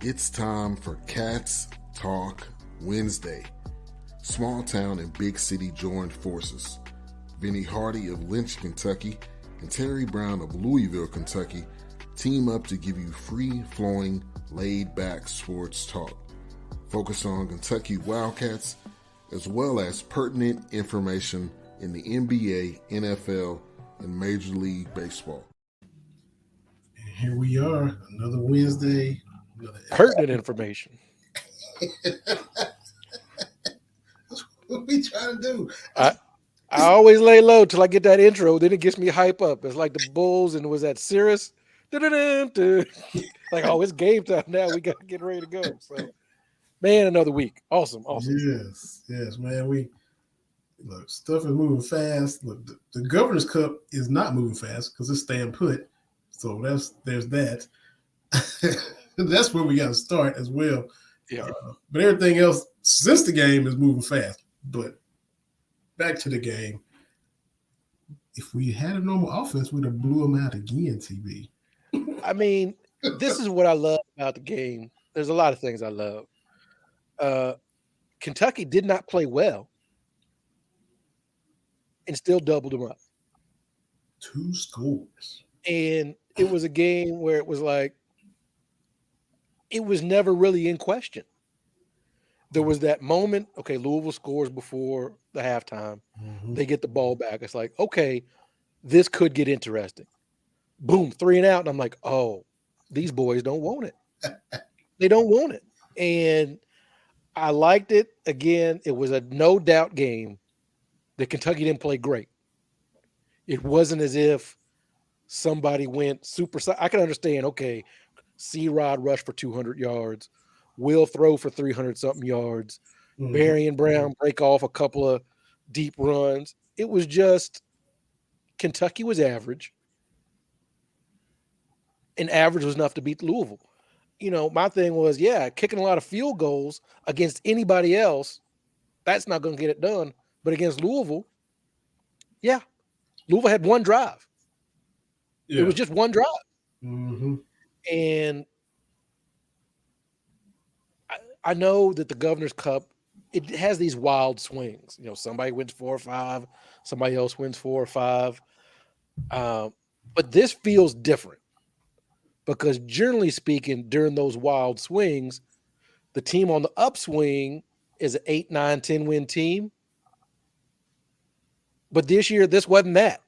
It's time for Cats Talk Wednesday. Small town and big city joined forces. Vinny Hardy of Lynch, Kentucky, and Terry Brown of Louisville, Kentucky, team up to give you free-flowing, laid-back sports talk. Focus on Kentucky Wildcats, as well as pertinent information in the NBA, NFL, and Major League Baseball. And here we are, another Wednesday. Pertinent information. What we trying to do? I always lay low till I get that intro. Then it gets me hype up. It's like the Bulls and was that Cirrus? Like, oh, it's game time now. We got to get ready to go. So, man, another week. Awesome. Yes, man. Look, stuff is moving fast. Look, the Governor's Cup is not moving fast because it's staying put. So there's that. That's where we got to start as well. Yeah. But everything else since the game is moving fast. But back to the game. If we had a normal offense, we'd have blew them out again, TB. I mean, this is what I love about the game. There's a lot of things I love. Kentucky did not play well and still doubled them up. 2 scores. And it was a game where it was like, it was never really in question. There was that moment, okay, Louisville scores before the halftime. Mm-hmm. They get the ball back. It's like, okay, this could get interesting. Boom, 3 and out. And I'm like, oh, these boys don't want it. They don't want it. And I liked it. Again, it was a no doubt game that Kentucky didn't play great. It wasn't as if somebody went super. I can understand, okay, C-Rod rush for 200 yards. Will throw for 300-something yards. Mm-hmm. Barry and Brown break off a couple of deep runs. It was just Kentucky was average. And average was enough to beat Louisville. You know, my thing was, kicking a lot of field goals against anybody else, that's not going to get it done. But against Louisville, Louisville had one drive. Yeah. It was just one drive. Mm-hmm. And I know that the Governor's Cup, it has these wild swings. You know, somebody wins 4 or 5, somebody else wins 4 or 5. But this feels different because generally speaking, during those wild swings, the team on the upswing is an 8, 9, 10 win team. But this year, this wasn't that.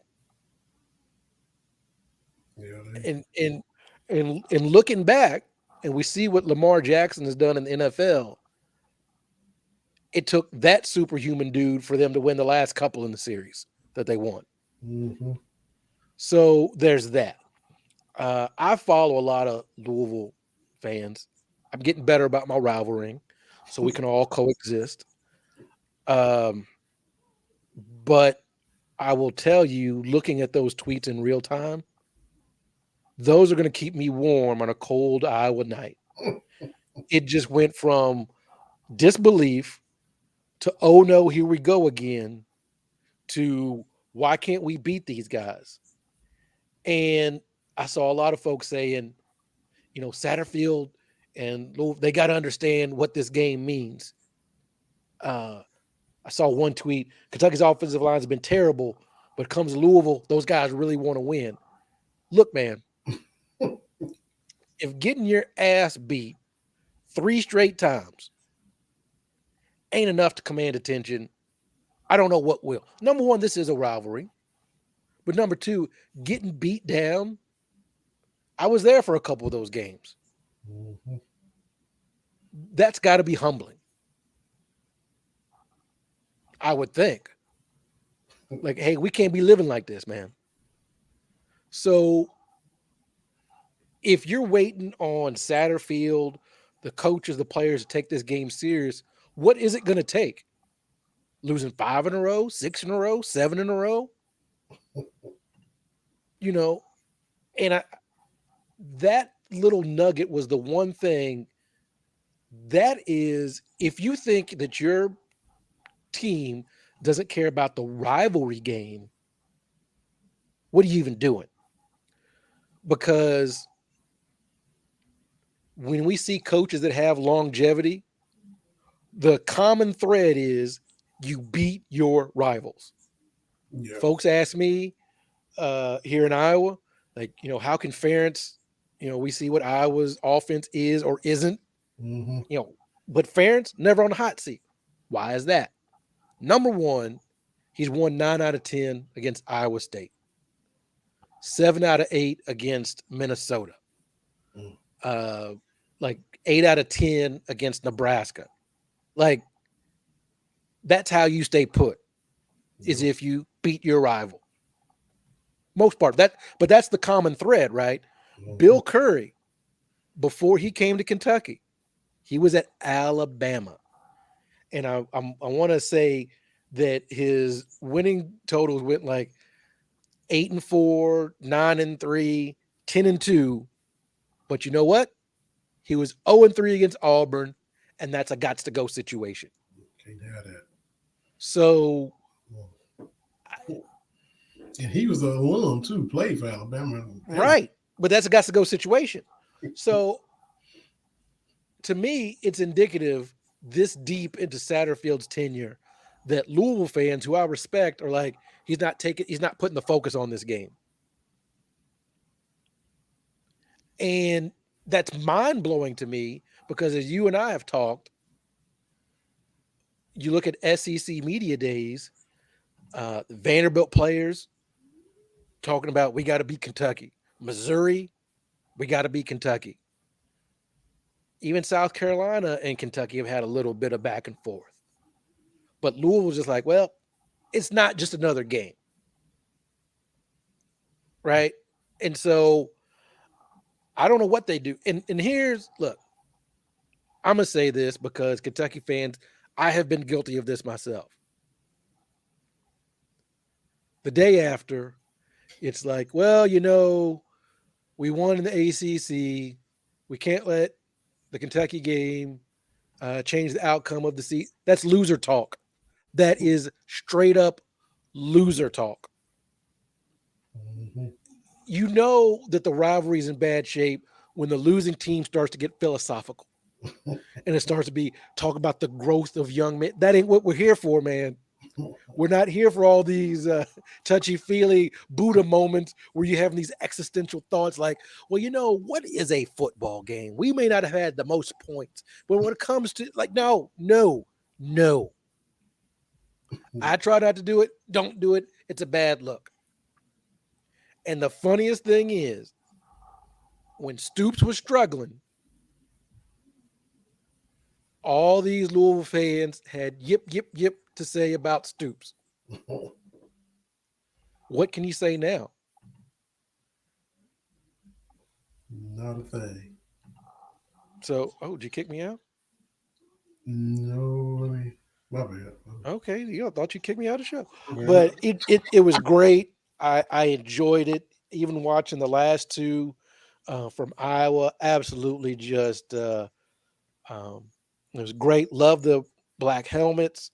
Yeah, and looking back, and we see what Lamar Jackson has done in the NFL, it took that superhuman dude for them to win the last couple in the series that they won. Mm-hmm. So there's that. I follow a lot of Louisville fans. I'm getting better about my rivalry, so we can all coexist. But I will tell you, looking at those tweets in real time, those are going to keep me warm on a cold Iowa night. It just went from disbelief to, oh no, here we go again, to why can't we beat these guys? And I saw a lot of folks saying, you know, Satterfield and they got to understand what this game means. I saw one tweet, Kentucky's offensive line has been terrible, but it comes to Louisville, those guys really want to win. Look, man, if getting your ass beat 3 straight times ain't enough to command attention, I don't know what will. Number one, this is a rivalry. But number 2, getting beat down, I was there for a couple of those games. Mm-hmm. That's got to be humbling. I would think. Like, hey, we can't be living like this, man. So if you're waiting on Satterfield, the coaches, the players to take this game serious, what is it going to take? Losing 5 in a row, 6 in a row, 7 in a row? You know, and that little nugget was the one thing that is, if you think that your team doesn't care about the rivalry game, what are you even doing? Because when we see coaches that have longevity, the common thread is you beat your rivals. Yeah. Folks ask me here in Iowa, like, how can Ferentz, we see what Iowa's offense is or isn't, Mm-hmm. but Ferentz never on the hot seat. Why is that? Number one, he's won 9 out of 10 against Iowa State, 7 out of 8 against Minnesota, like 8 out of 10 against Nebraska. Like, that's how you stay put, is if you beat your rival. Most part but that's the common thread, right? Mm-hmm. Bill Curry, before he came to Kentucky, he was at Alabama, and I want to say that his winning totals went like 8-4, 9-3, 10-2. But you know what? He was 0-3 against Auburn, and that's a gots to go situation. Can't have that. So, and he was an alum too, played for Alabama. Right. But that's a gots to go situation. So, to me, it's indicative this deep into Satterfield's tenure that Louisville fans, who I respect, are like, he's not putting the focus on this game. And that's mind-blowing to me because, as you and I have talked, you look at SEC media days, Vanderbilt players talking about, we got to beat Kentucky. Missouri, we got to beat Kentucky. Even South Carolina and Kentucky have had a little bit of back and forth. But Louisville's just like, well, it's not just another game. Right? And so I don't know what they do. And look, I'm going to say this because Kentucky fans, I have been guilty of this myself. The day after, it's like, well, we won in the ACC. We can't let the Kentucky game change the outcome of the season. That's loser talk. That is straight up loser talk. Mm-hmm. You know that the rivalry is in bad shape when the losing team starts to get philosophical and it starts to be talk about the growth of young men. That ain't what we're here for, man. We're not here for all these touchy-feely Buddha moments where you have these existential thoughts like, well, what is a football game? We may not have had the most points, but when it comes to no. I try not to do it. Don't do it. It's a bad look. And the funniest thing is, when Stoops was struggling, all these Louisville fans had yip to say about Stoops. What can you say now? Not a thing. So, did you kick me out? No, my bad. Okay, I thought you kicked me out of the show. Yeah. But it was great. I enjoyed it. Even watching the last two from Iowa, absolutely just it was great. Love the black helmets.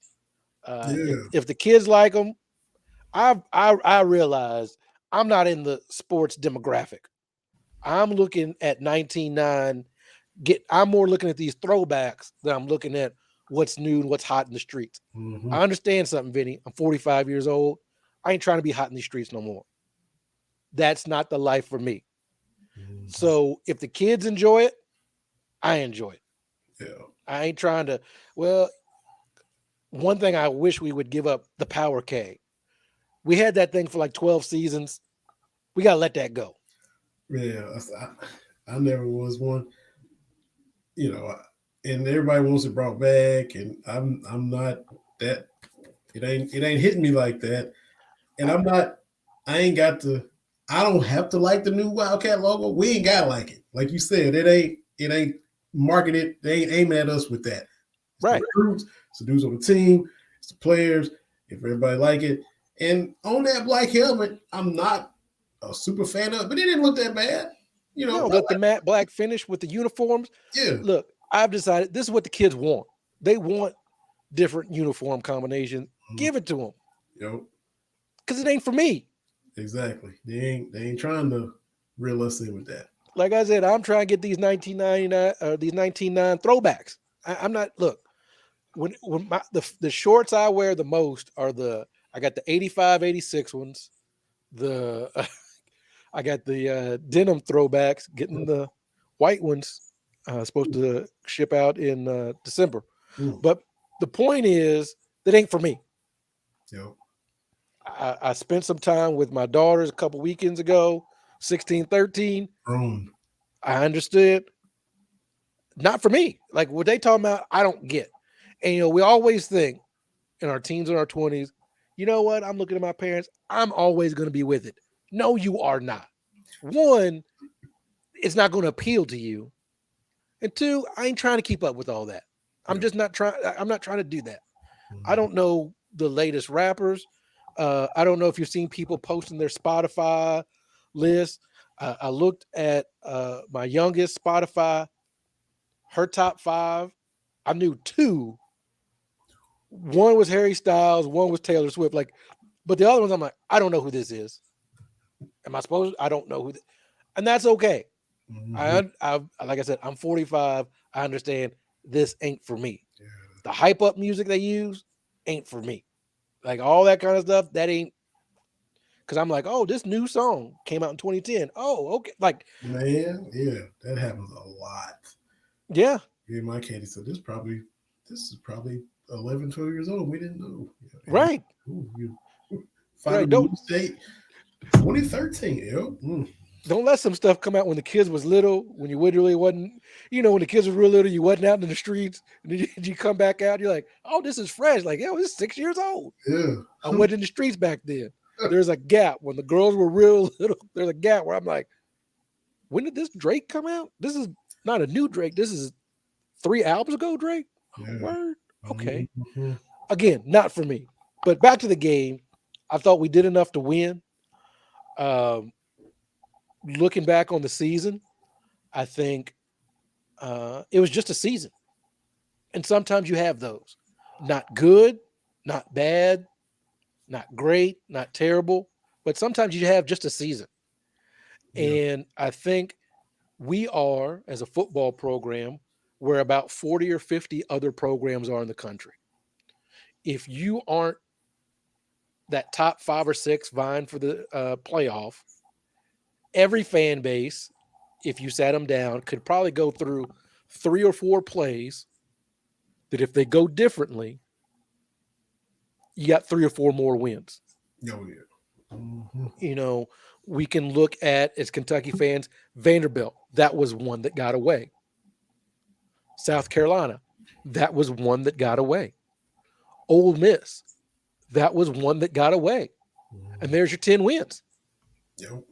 If the kids like them, I realized I'm not in the sports demographic. I'm looking at 19.9. I'm more looking at these throwbacks than I'm looking at what's new and what's hot in the streets. Mm-hmm. I understand something, Vinny. I'm 45 years old. I ain't trying to be hot in these streets no more. That's not the life for me. Mm-hmm. So if the kids enjoy it, I enjoy it. Yeah. I ain't trying to. Well, one thing I wish we would give up, the Power K. We had that thing for like 12 seasons. We got to let that go. Yeah, I never was one, and everybody wants it brought back, and I'm not that. It ain't hitting me like that, and I don't have to like the new Wildcat logo. We ain't got to like it. Like you said, it ain't marketed. They ain't aiming at us with that. It's right. The recruits, it's the dudes on the team, it's the players. If everybody like it, and on that black helmet, I'm not a super fan of it, but it didn't look that bad. The matte black finish with the uniforms. Yeah. Look, I've decided this is what the kids want. They want different uniform combinations. Mm-hmm. Give it to them. Yep. Because it ain't for me. Exactly. They ain't trying to reel us in with that. Like I said, I'm trying to get these 1999 these 1999 throwbacks. I'm not look when the shorts I wear the most are I got the 85, 86 ones. The I got the denim throwbacks. Getting the white ones supposed to ship out in December. Mm. But the point is that ain't for me. Yep. I spent some time with my daughters a couple weekends ago, 16, 13. Grown. I understood. Not for me. Like what they talking about, I don't get. And we always think in our teens and our 20s, you know what? I'm looking at my parents. I'm always going to be with it. No, you are not. One, it's not going to appeal to you. And two, I ain't trying to keep up with all that. I'm Yeah. just not trying. I'm not trying to do that. I Mhm. don't know the latest rappers. I don't know if you've seen people posting their Spotify list. I looked at my youngest Spotify, her top 5. I knew 2. One was Harry Styles, one was Taylor Swift. Like, but the other ones, I'm like, I don't know who this is. Am I supposed? I don't know and that's okay. Mhm. Like I said, I'm 45. I understand this ain't for me. Yeah. The hype up music they use ain't for me. Like all that kind of stuff, that ain't because I'm like, oh, this new song came out in 2010. Oh, okay. Like, Man, yeah, that happens a lot. yeah, Yeah, my caddy said this is probably 11, 12 years old. We didn't know. Yeah, and right. ooh, you find a Right. Don't release date 2013. Yep. Mm. don't let some stuff come out when the kids was little, when you literally wasn't, when the kids was real little, you wasn't out in the streets, and then you come back out, you're like, oh, this is fresh. Like, yo, this is 6 years old. Yeah. I wasn't in the streets back then. There's a gap when the girls were real little. There's a gap where I'm like, when did this Drake come out? This is not a new Drake. This is 3 albums ago, Drake. Oh, Yeah. word. Okay. Mhm. Again, not for me. But back to the game. I thought we did enough to win. Um, Looking back on the season, I think it was just a season. And sometimes you have those. Not good, not bad, not great, not terrible, but sometimes you have just a season. Yeah. And I think we are, as a football program, where about 40 or 50 other programs are in the country. If you aren't that top 5 or 6 vying for the playoff, every fan base, if you sat them down, could probably go through 3 or 4 plays that if they go differently, you got 3 or 4 more wins. Oh yeah. Mhm. You know, we can look at, as Kentucky fans, Vanderbilt. That was one that got away. South Carolina, that was one that got away. Ole Miss, that was one that got away. And Mhm. there's your 10 wins. Yep.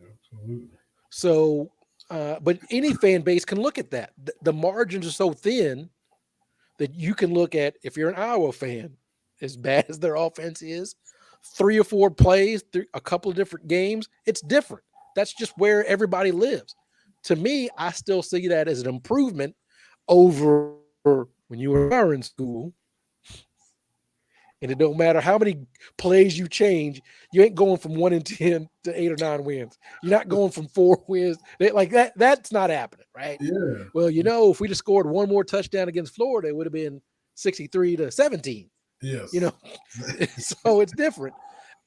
Absolutely. So, but any fan base can look at that. The margins are so thin that you can look at, if you're an Iowa fan, as bad as their offense is, 3 or 4 plays, a couple of different games, it's different. That's just where everybody lives. To me, I still see that as an improvement over when you were in school. And it don't matter how many plays you change, you ain't going from 1-10 to 8 or 9 wins. You're not going from 4 wins. Like that. That's not happening, right? Yeah. Well, if we just scored one more touchdown against Florida, it would have been 63-17. You Yes. know, so it's different,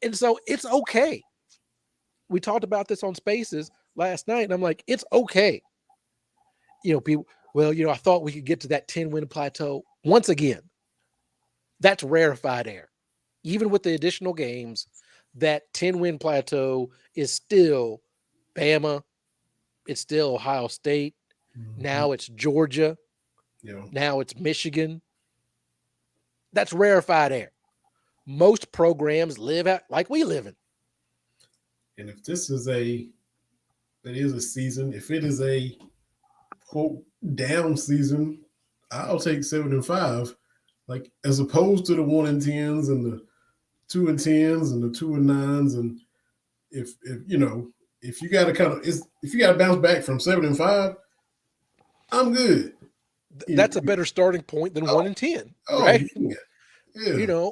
and so it's okay. We talked about this on Spaces last night, and I'm like, it's okay. People. Well, I thought we could get to that 10-win plateau once again. That's rarefied air. Even with the additional games, that 10-win plateau is still Bama. It's still Ohio State. Mhm. Now it's Georgia. Yeah. Now it's Michigan. That's rarefied air. Most programs live out like we live in. And if this is it is a season, if it is a quote down season, I'll take 7-5. Like as opposed to the 1-10s and the 2-10s and the 2-9s. And if if you gotta if you gotta bounce back from 7-5, I'm good. That's a better starting point than Oh, 1-10, oh right? yeah. Yeah.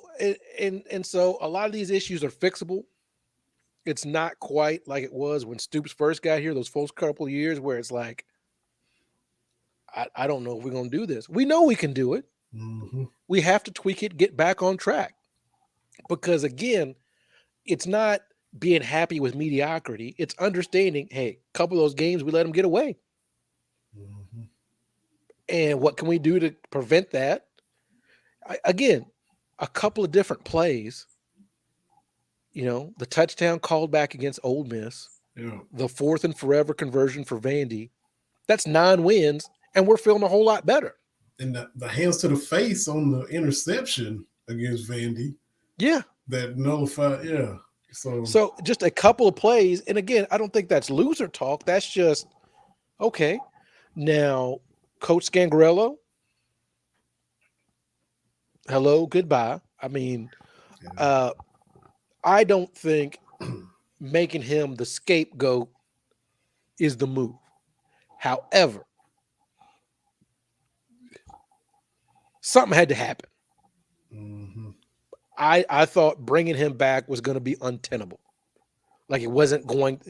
And so a lot of these issues are fixable. It's not quite like it was when Stoops first got here, those first couple of years where it's like, I don't know if we're going to do this. We know we can do it. Mm-hmm. We have to tweak it, get back on track. Because again, it's not being happy with mediocrity. It's understanding, hey, a couple of those games, we let them get away. Mm-hmm. And what can we do to prevent that? Again, a couple of different plays. The touchdown called back against Ole Miss, Yeah. the 4th and forever conversion for Vandy. That's 9 wins, and we're feeling a whole lot better. And the hands to the face on the interception against Vandy. Yeah. That nullified, yeah. So just a couple of plays. And again, I don't think that's loser talk. That's just, okay. Now, Coach Scangarello, hello, goodbye. I mean, I don't think making him the scapegoat is the move. However, something had to happen. Mm-hmm. I thought bringing him back was going to be untenable. Like it wasn't going.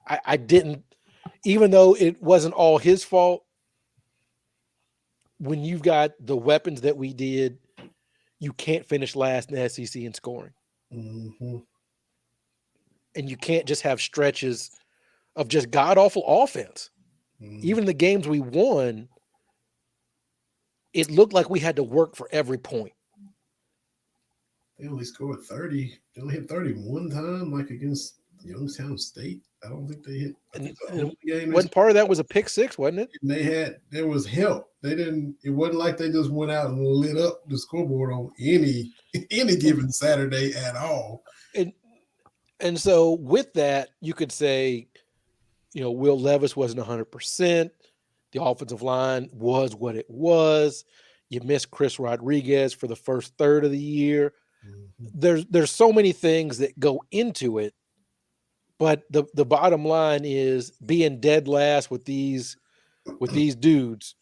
I didn't, even though it wasn't all his fault. When you've got the weapons that we did, you can't finish last in the SEC in scoring. Mm-hmm. And you can't just have stretches of just god awful offense. Mm-hmm. Even the games we won, it looked like we had to work for every point. They only scored 30. They only hit 30 one time, like against Youngstown State. I don't think they hit. Wasn't part of that was a pick six, wasn't it? And there was help. It wasn't like they just went out and lit up the scoreboard on any given Saturday at all. And so with that, you could say, Will Levis wasn't 100%. The offensive line was what it was. You missed Chris Rodriguez for the first third of the year. Mm-hmm. There's so many things that go into it, but the bottom line is being dead last with these dudes.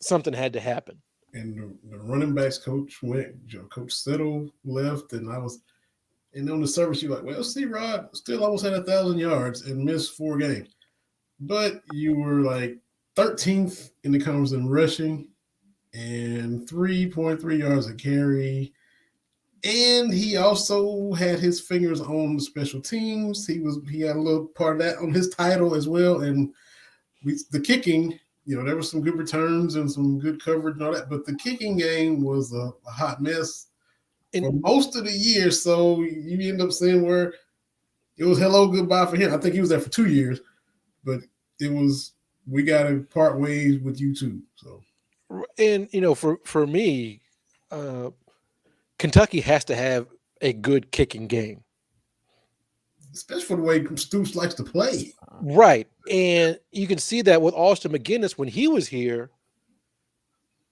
Something had to happen. And the running backs coach went. Coach Settle left, and on the service you're like, well, C-Rod still almost had 1,000 yards and missed 4 games, but you were like 13th in the conference in rushing and 3.3 yards a carry. And he also had his fingers on the special teams. He had a little part of that on his title as well. And the kicking, there were some good returns and some good coverage and all that. But the kicking game was a hot mess for most of the year. So you end up seeing where it was hello, goodbye for him. I think he was there for 2 years. But it was, we got to part ways with you too. So, and for me, Kentucky has to have a good kicking game, especially for the way Stoops likes to play. Right, and you can see that with Austin McGinnis when he was here.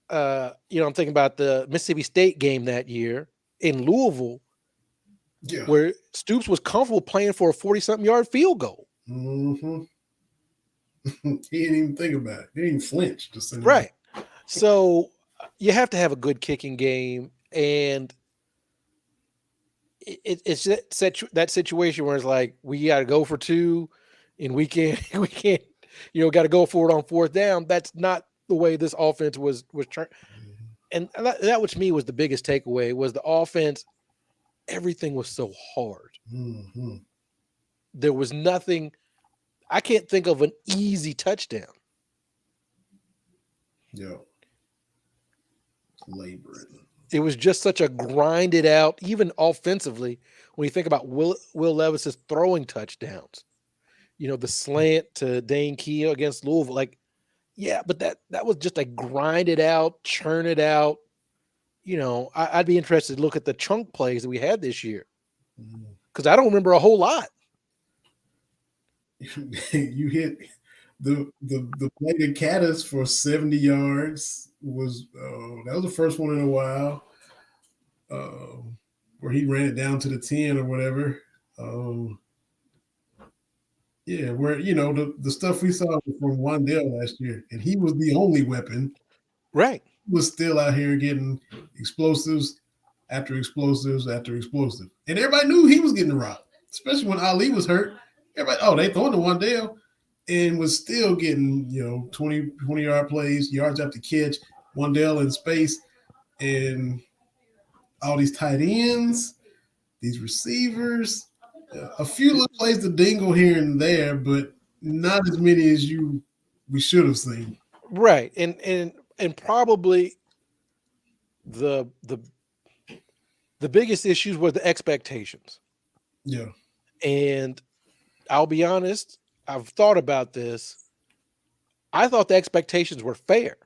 I'm thinking about the Mississippi State game that year in Louisville, where Stoops was comfortable playing for a 40-something yard field goal. Mm-hmm. He didn't even think about it. He didn't even flinch. Right. So you have to have a good kicking game, and it's that situation where it's like we got to go for 2, and we can't, got to go for it on 4th down. That's not the way this offense was turned. And that, which to me was the biggest takeaway, was the offense. Everything was so hard. Mm-hmm. There was nothing. I can't think of an easy touchdown. Yeah. Laboring. It was just such a grinded out, even offensively, when you think about Will Levis's throwing touchdowns. The slant to Dane Key against Louisville. Like, yeah, but that was just a grinded out, churn it out. I'd be interested to look at the chunk plays that we had this year, because I don't remember a whole lot. You hit the play to Caddis for 70 yards was that was the first one in a while, where he ran it down to the 10 or whatever. Where the stuff we saw from Wandale last year, and he was the only weapon. Right. He was still out here getting explosives after explosives after explosive, and everybody knew he was getting robbed. especially when Ali was hurt. Everybody, they throwing to Wandale, and was still getting 20-yard plays, yards after catch. Wandale in space, and all these tight ends, these receivers, a few little plays to dingle here and there, but not as many as we should have seen. Right, and probably the biggest issues were the expectations. Yeah. And I'll be honest, I've thought about this. I thought the expectations were fair.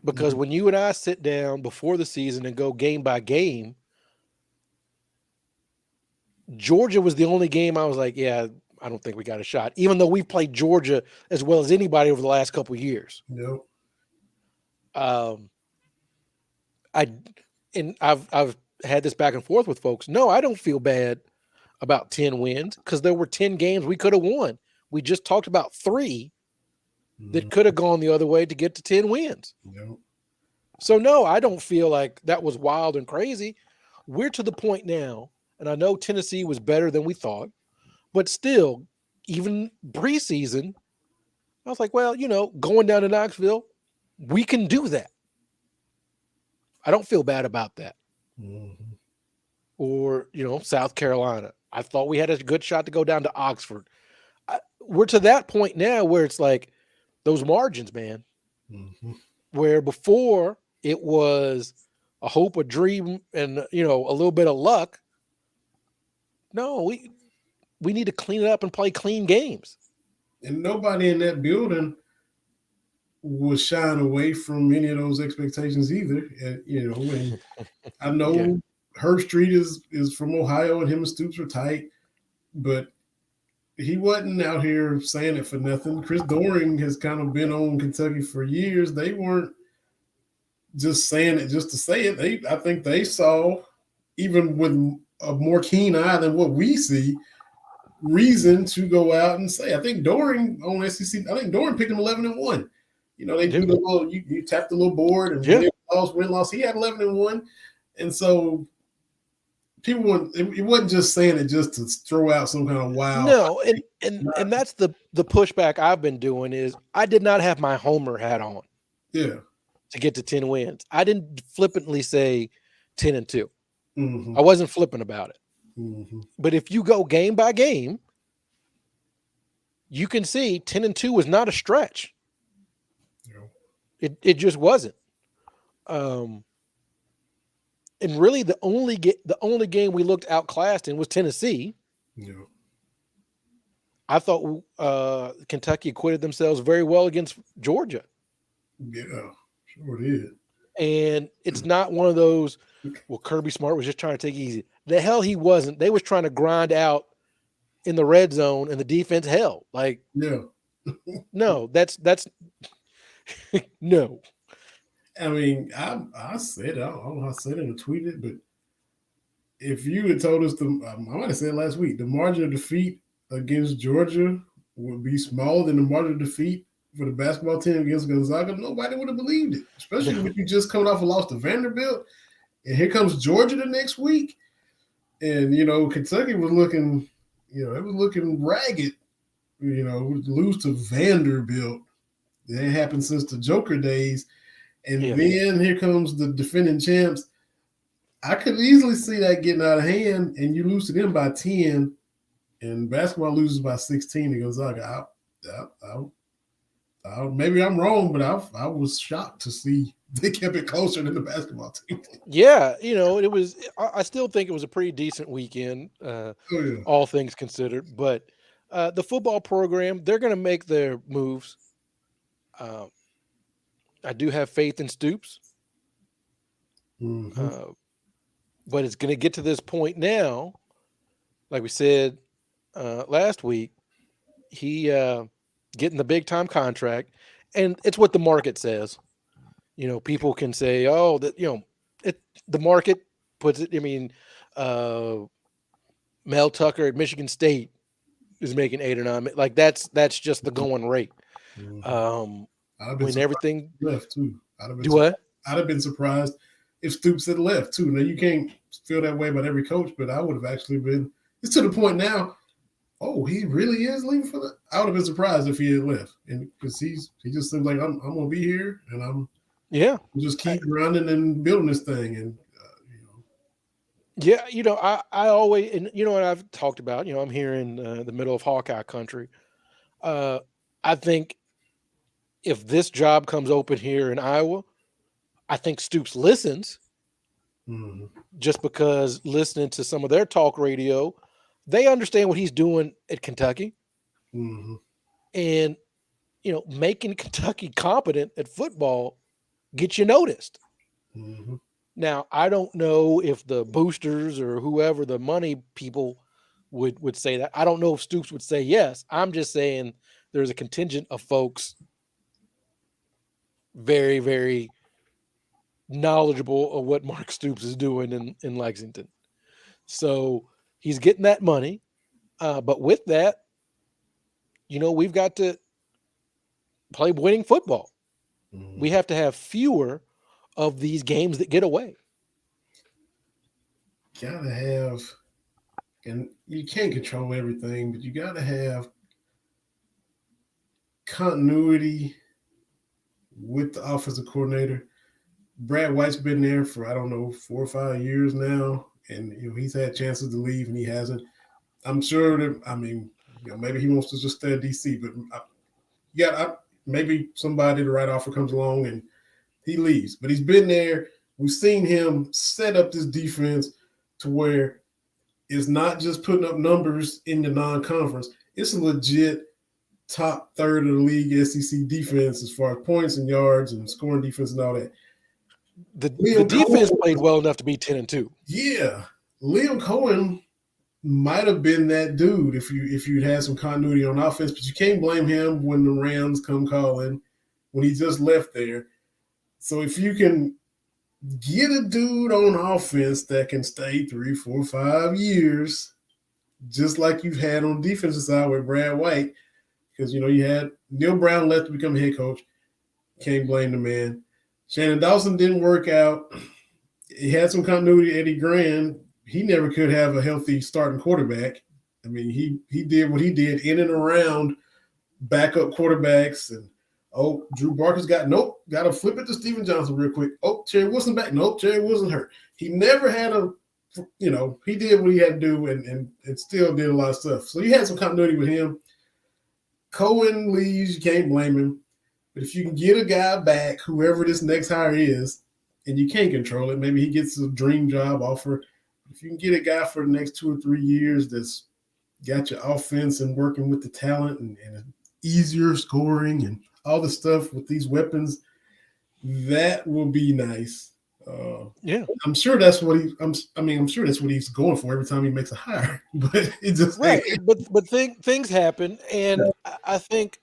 Because when you and I sit down before the season and go game by game, Georgia was the only game I was like, yeah, I don't think we got a shot, even though we've played Georgia as well as anybody over the last couple of years. Nope. I've had this back and forth with folks. No, I don't feel bad about 10 wins because there were 10 games we could have won. We just talked about 3 that could have gone the other way to get to 10 wins. Nope. So no, I don't feel like that was wild and crazy. We're to the point now, and I know Tennessee was better than we thought, but still, even preseason, I was like, well, going down to Knoxville, we can do that. I don't feel bad about that. Mm-hmm. Or, South Carolina. I thought we had a good shot to go down to Oxford. We're to that point now where it's like those margins, man, where before it was a hope, a dream, and, a little bit of luck. No, we need to clean it up and play clean games. And nobody in that building was shying away from any of those expectations either. And I know Herb Street is from Ohio and him and Stoops were tight, but he wasn't out here saying it for nothing. Chris Doering has kind of been on Kentucky for years. They weren't just saying it just to say it. I think they saw, even with a more keen eye than what we see, reason to go out and say. I think Doering on SEC. I think Doering picked him 11-1. They do the little you tap the little board and win loss. He had 11-1, and so people it wasn't just saying it just to throw out some kind of wow. No, and that's the pushback I've been doing is I did not have my homer hat on. Yeah. To get to 10 wins. I didn't flippantly say 10-2. Mm-hmm. I wasn't flippant about it. Mm-hmm. But if you go game by game, you can see 10-2 was not a stretch. It just wasn't. And really the only game we looked outclassed in was Tennessee. Yeah. I thought Kentucky acquitted themselves very well against Georgia. Yeah, sure did. And it's not one of those, well, Kirby Smart was just trying to take it easy. The hell he wasn't. They was trying to grind out in the red zone and the defense held. Like, no, that's no. I mean, I said, I don't know how I said it or tweeted, but if you had told us, I might have said last week, the margin of defeat against Georgia would be smaller than the margin of defeat for the basketball team against Gonzaga, nobody would have believed it, especially with you just coming off a loss to Vanderbilt. And here comes Georgia the next week. And, Kentucky was looking, it was looking ragged, lose to Vanderbilt. That ain't happened since the Joker days. And then here comes the defending champs. I could easily see that getting out of hand, and you lose to them by 10, and basketball loses by 16 to Gonzaga. Maybe I'm wrong, but I was shocked to see they kept it closer than the basketball team. Yeah, it was. I still think it was a pretty decent weekend, all things considered. But the football program, they're going to make their moves. I do have faith in Stoops, but it's going to get to this point now. Like we said last week, he getting the big time contract, and it's what the market says. People can say, "Oh, that the market puts it." I mean, Mel Tucker at Michigan State is making 8 or 9. Like that's just the going rate. When everything left too, I'd have been surprised if Stoops had left too. Now you can't feel that way about every coach, but I would have actually been It's to the point now. Oh, he really is leaving for the. I would have been surprised if he had left, and because he just seems like I'm gonna be here, and I'm Yeah. just keep grinding and building this thing, and Yeah, I always, and what I've talked about, I'm here in the middle of Hawkeye country. I think if this job comes open here in Iowa, I think Stoops listens just because listening to some of their talk radio, they understand what he's doing at Kentucky and, making Kentucky competent at football gets you noticed. Now, I don't know if the boosters or whoever the money people would say that. I don't know if Stoops would say yes. I'm just saying there's a contingent of folks very, very knowledgeable of what Mark Stoops is doing in Lexington. So he's getting that money. But with that, we've got to play winning football. We have to have fewer of these games that get away. Gotta have, and you can't control everything, but you gotta have continuity with the offensive coordinator. Brad White's been there for, I don't know, 4 or 5 years now, and he's had chances to leave and he hasn't. I'm sure that maybe he wants to just stay at DC, but maybe somebody the right offer comes along and he leaves. But he's been there. We've seen him set up this defense to where it's not just putting up numbers in the non-conference. It's a legit top third of the league SEC defense as far as points and yards and scoring defense and all that. The defense played well enough to be 10-2. Yeah. Liam Cohen might have been that dude if you'd had some continuity on offense, but you can't blame him when the Rams come calling, when he just left there. So if you can get a dude on offense that can stay 3, 4, 5 years, just like you've had on the defensive side with Brad White, because, you had Neil Brown left to become head coach. Can't blame the man. Shannon Dawson didn't work out. He had some continuity. Eddie Gran, he never could have a healthy starting quarterback. I mean, he did what he did in and around backup quarterbacks. And, Drew Barker's got to flip it to Steven Johnson real quick. Terry Wilson back. Nope, Terry Wilson hurt. He never had he did what he had to do and still did a lot of stuff. So you had some continuity with him. Cohen leaves, you can't blame him. But if you can get a guy back, whoever this next hire is, and you can't control it, maybe he gets a dream job offer. If you can get a guy for the next 2 or 3 years that's got your offense and working with the talent and easier scoring and all the stuff with these weapons, that will be nice. Yeah, I'm sure that's what I'm sure that's what he's going for every time he makes a hire. But it just right. But things happen, and I think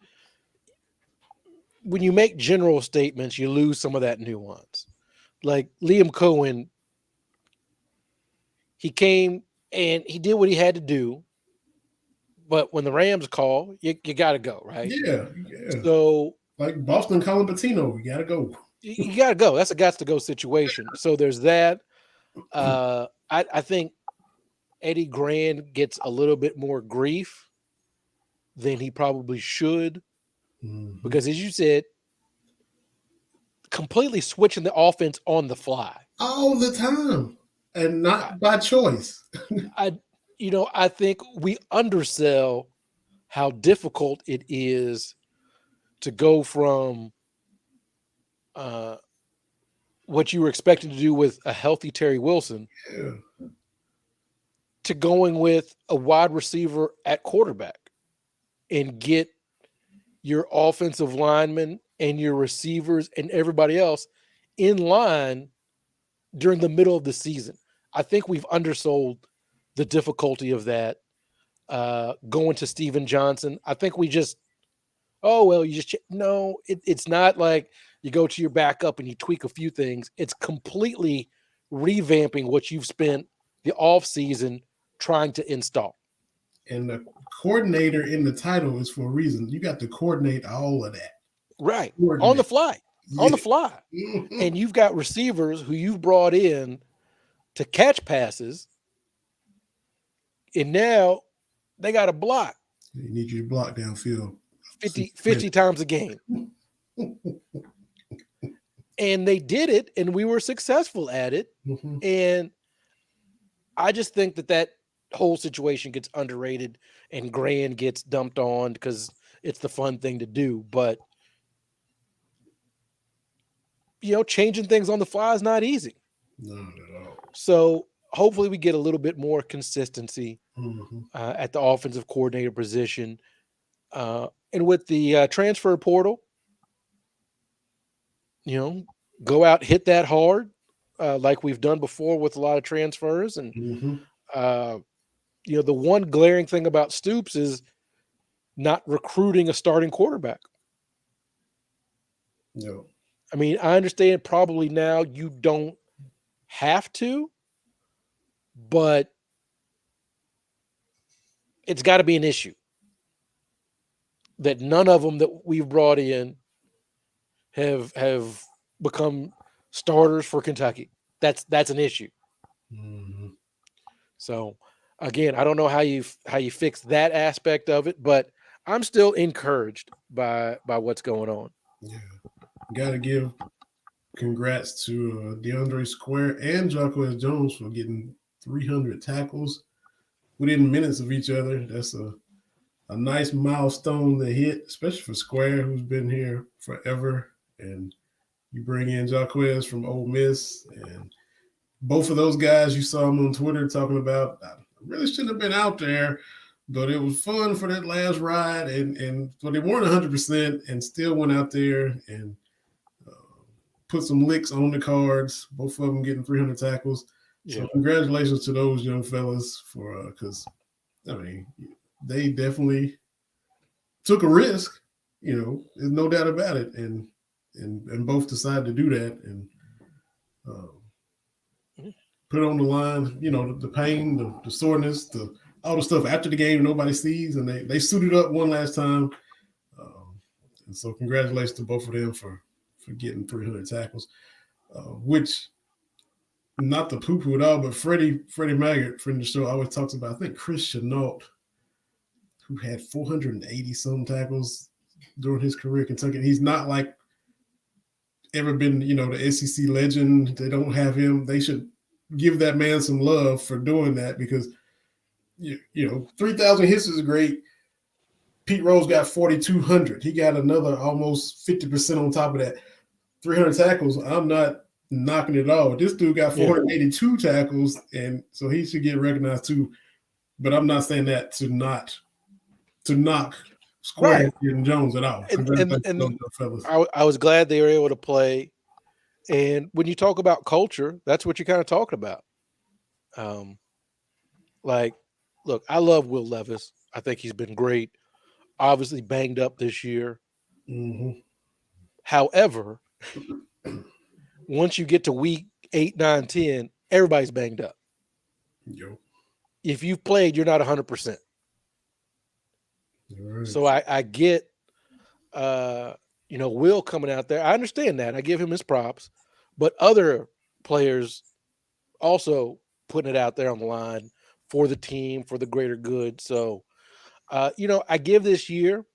when you make general statements, you lose some of that nuance. Like Liam Cohen, he came and he did what he had to do, but when the Rams call, you got to go, right? Yeah. So, like Boston calling Patino, you got to go. You got to go. That's a got to go situation. So there's that. I think Eddie Gran gets a little bit more grief than he probably should, because, as you said, completely switching the offense on the fly all the time and not by choice. I think we undersell how difficult it is to go from what you were expecting to do with a healthy Terry Wilson to going with a wide receiver at quarterback and get your offensive linemen and your receivers and everybody else in line during the middle of the season. I think we've undersold the difficulty of that. Going to Steven Johnson, I think we just, it's not like you go to your backup and you tweak a few things. It's completely revamping what you've spent the off season trying to install. And the coordinator in the title is for a reason. You got to coordinate all of that. Right. On the fly. And you've got receivers who you've brought in to catch passes And now they got a block You need you to block downfield 50 times a game. And they did it, and we were successful at it. Mm-hmm. And I just think that whole situation gets underrated and Grand gets dumped on because it's the fun thing to do. But, changing things on the fly is not easy. Not at all. So hopefully we get a little bit more consistency Mm-hmm. at the offensive coordinator position. And with the transfer portal, go out, hit that hard, like we've done before with a lot of transfers. And, Mm-hmm. the one glaring thing about Stoops is not recruiting a starting quarterback. No. I mean, I understand probably now you don't have to, but it's got to be an issue that none of them that we've brought in have become starters for Kentucky. That's an issue. Mm-hmm. So again, I don't know how you fix that aspect of it, but I'm still encouraged by what's going on. Yeah. Got to give congrats to DeAndre Square and Jacquez Jones for getting 300 tackles within minutes of each other. That's a nice milestone to hit, especially for Square, who's been here forever. And you bring in Jacquez from Ole Miss, and both of those guys, you saw them on Twitter talking about, I really shouldn't have been out there, but it was fun for that last ride. And so they weren't 100% and still went out there and put some licks on the cards. Both of them getting 300 tackles. So congratulations to those young fellas for because they definitely took a risk. There's no doubt about it, and both decided to do that and put it on the line. The pain, the soreness, all the stuff after the game nobody sees, and they suited up one last time. And so congratulations to both of them for getting 300 tackles, which. Not to poo-poo at all, but Freddie Maggart, friend of the show, always talks about, I think, Chris Chenault, who had 480 some tackles during his career at Kentucky. He's not like ever been, the SEC legend. They don't have him. They should give that man some love for doing that because, 3,000 hits is great. Pete Rose got 4,200. He got another almost 50% on top of that. 300 tackles. I'm not knocking it all. This dude got 482 tackles, and so he should get recognized too. But I'm not saying that to knock Square and Jones at all. And I was glad they were able to play. And when you talk about culture, that's what you're kind of talking about. Look, I love Will Levis. I think he's been great. Obviously banged up this year. Mm-hmm. However, once you get to week 8, 9, 10, everybody's banged up. Yo. If you've played, you're not 100%. Right. So I get, Will coming out there. I understand that. I give him his props. But other players also putting it out there on the line for the team, for the greater good. So, I give this year,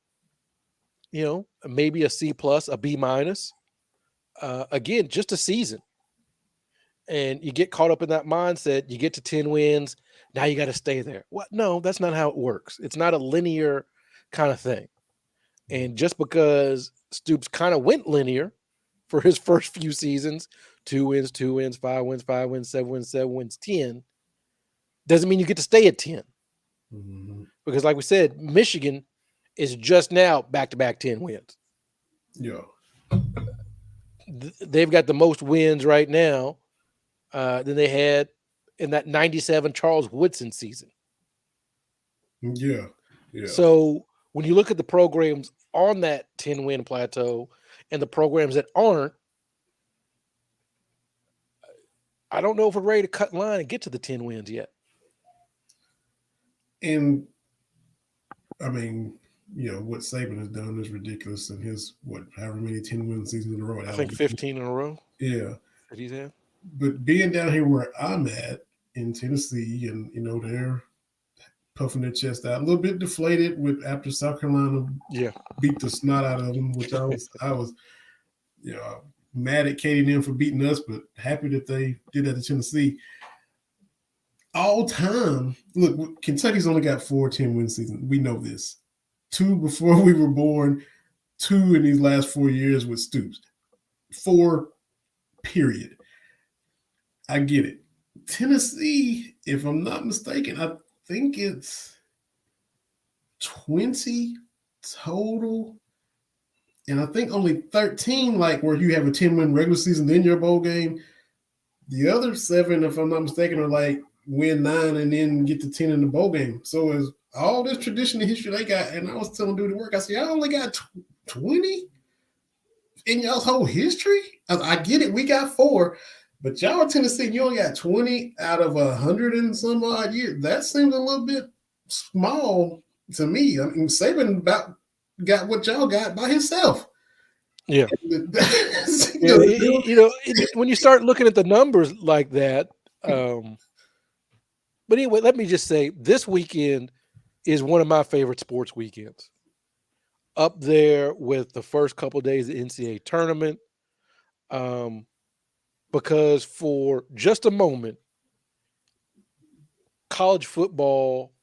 maybe a C+, a B-. Again, just a season. And you get caught up in that mindset. You get to 10 wins. Now you got to stay there. What? No, that's not how it works. It's not a linear kind of thing. And just because Stoops kind of went linear for his first few seasons, 2 wins, 2 wins, 5 wins, 5 wins, 7 wins, 7 wins, 10, doesn't mean you get to stay at 10. Mm-hmm. Because like we said, Michigan is just now back-to-back 10 wins. Yeah. They've got the most wins right now than they had in that 97 Charles Woodson season. Yeah. So when you look at the programs on that 10-win plateau and the programs that aren't, I don't know if we're ready to cut line and get to the 10 wins yet. And I mean, what Saban has done is ridiculous. And his, however many 10-win seasons in a row. I think 15 in a row. Yeah. That he's had. But being down here where I'm at in Tennessee, and, they're puffing their chest out, a little bit deflated with after South Carolina beat the snot out of them, which I was, mad at Katie and them for beating us, but happy that they did that to Tennessee. All time, look, Kentucky's only got 4 10-win seasons. We know this. 2 before we were born, 2 in these last 4 years with Stoops. 4, period. I get it. Tennessee, if I'm not mistaken, I think it's 20 total. And I think only 13, like where you have a 10-win regular season, then your bowl game. The other 7, if I'm not mistaken, are like win 9 and then get to 10 in the bowl game. So is all this tradition and history they got. And I was telling dude to work, I said, y'all only got 20 in y'all's whole history? I get it. We got 4. But y'all Tennessee, you only got 20 out of 100 and some odd years. That seems a little bit small to me. I mean, Saban about got what y'all got by himself. Yeah. When you start looking at the numbers like that, but anyway, let me just say this weekend is one of my favorite sports weekends. Up there with the first couple of days of the NCAA tournament. Because for just a moment, college football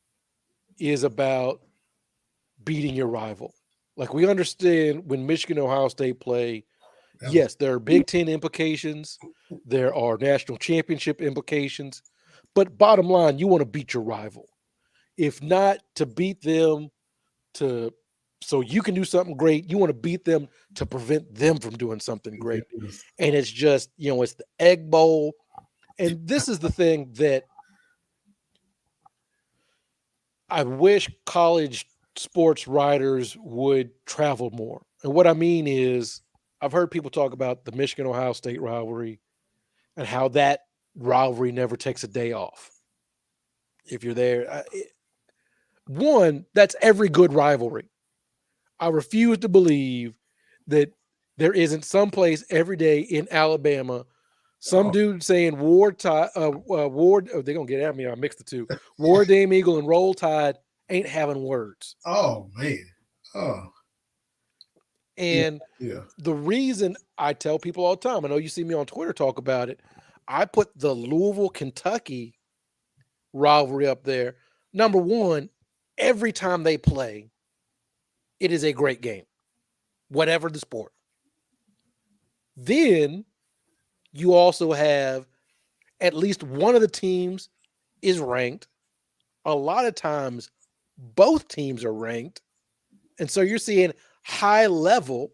is about beating your rival. Like, we understand when Michigan and Ohio State play, yes, there are Big Ten implications. There are national championship implications. But bottom line, you want to beat your rival. If not to beat them so you can do something great, you want to beat them to prevent them from doing something great. And it's just, it's the Egg Bowl. And this is the thing that I wish college sports writers would travel more. And what I mean is, I've heard people talk about the Michigan-Ohio State rivalry and how that rivalry never takes a day off. If you're there, that's every good rivalry. I refuse to believe that there isn't some place every day in Alabama, some dude saying Ward, they're going to get at me. I mixed the two. Ward, Dame Eagle, and Roll Tide ain't having words. Oh, man. Oh. And the reason I tell people all the time, I know you see me on Twitter talk about it, I put the Louisville, Kentucky rivalry up there. Number one, every time they play, it is a great game, whatever the sport. Then you also have at least one of the teams is ranked. A lot of times, both teams are ranked. And so you're seeing high level.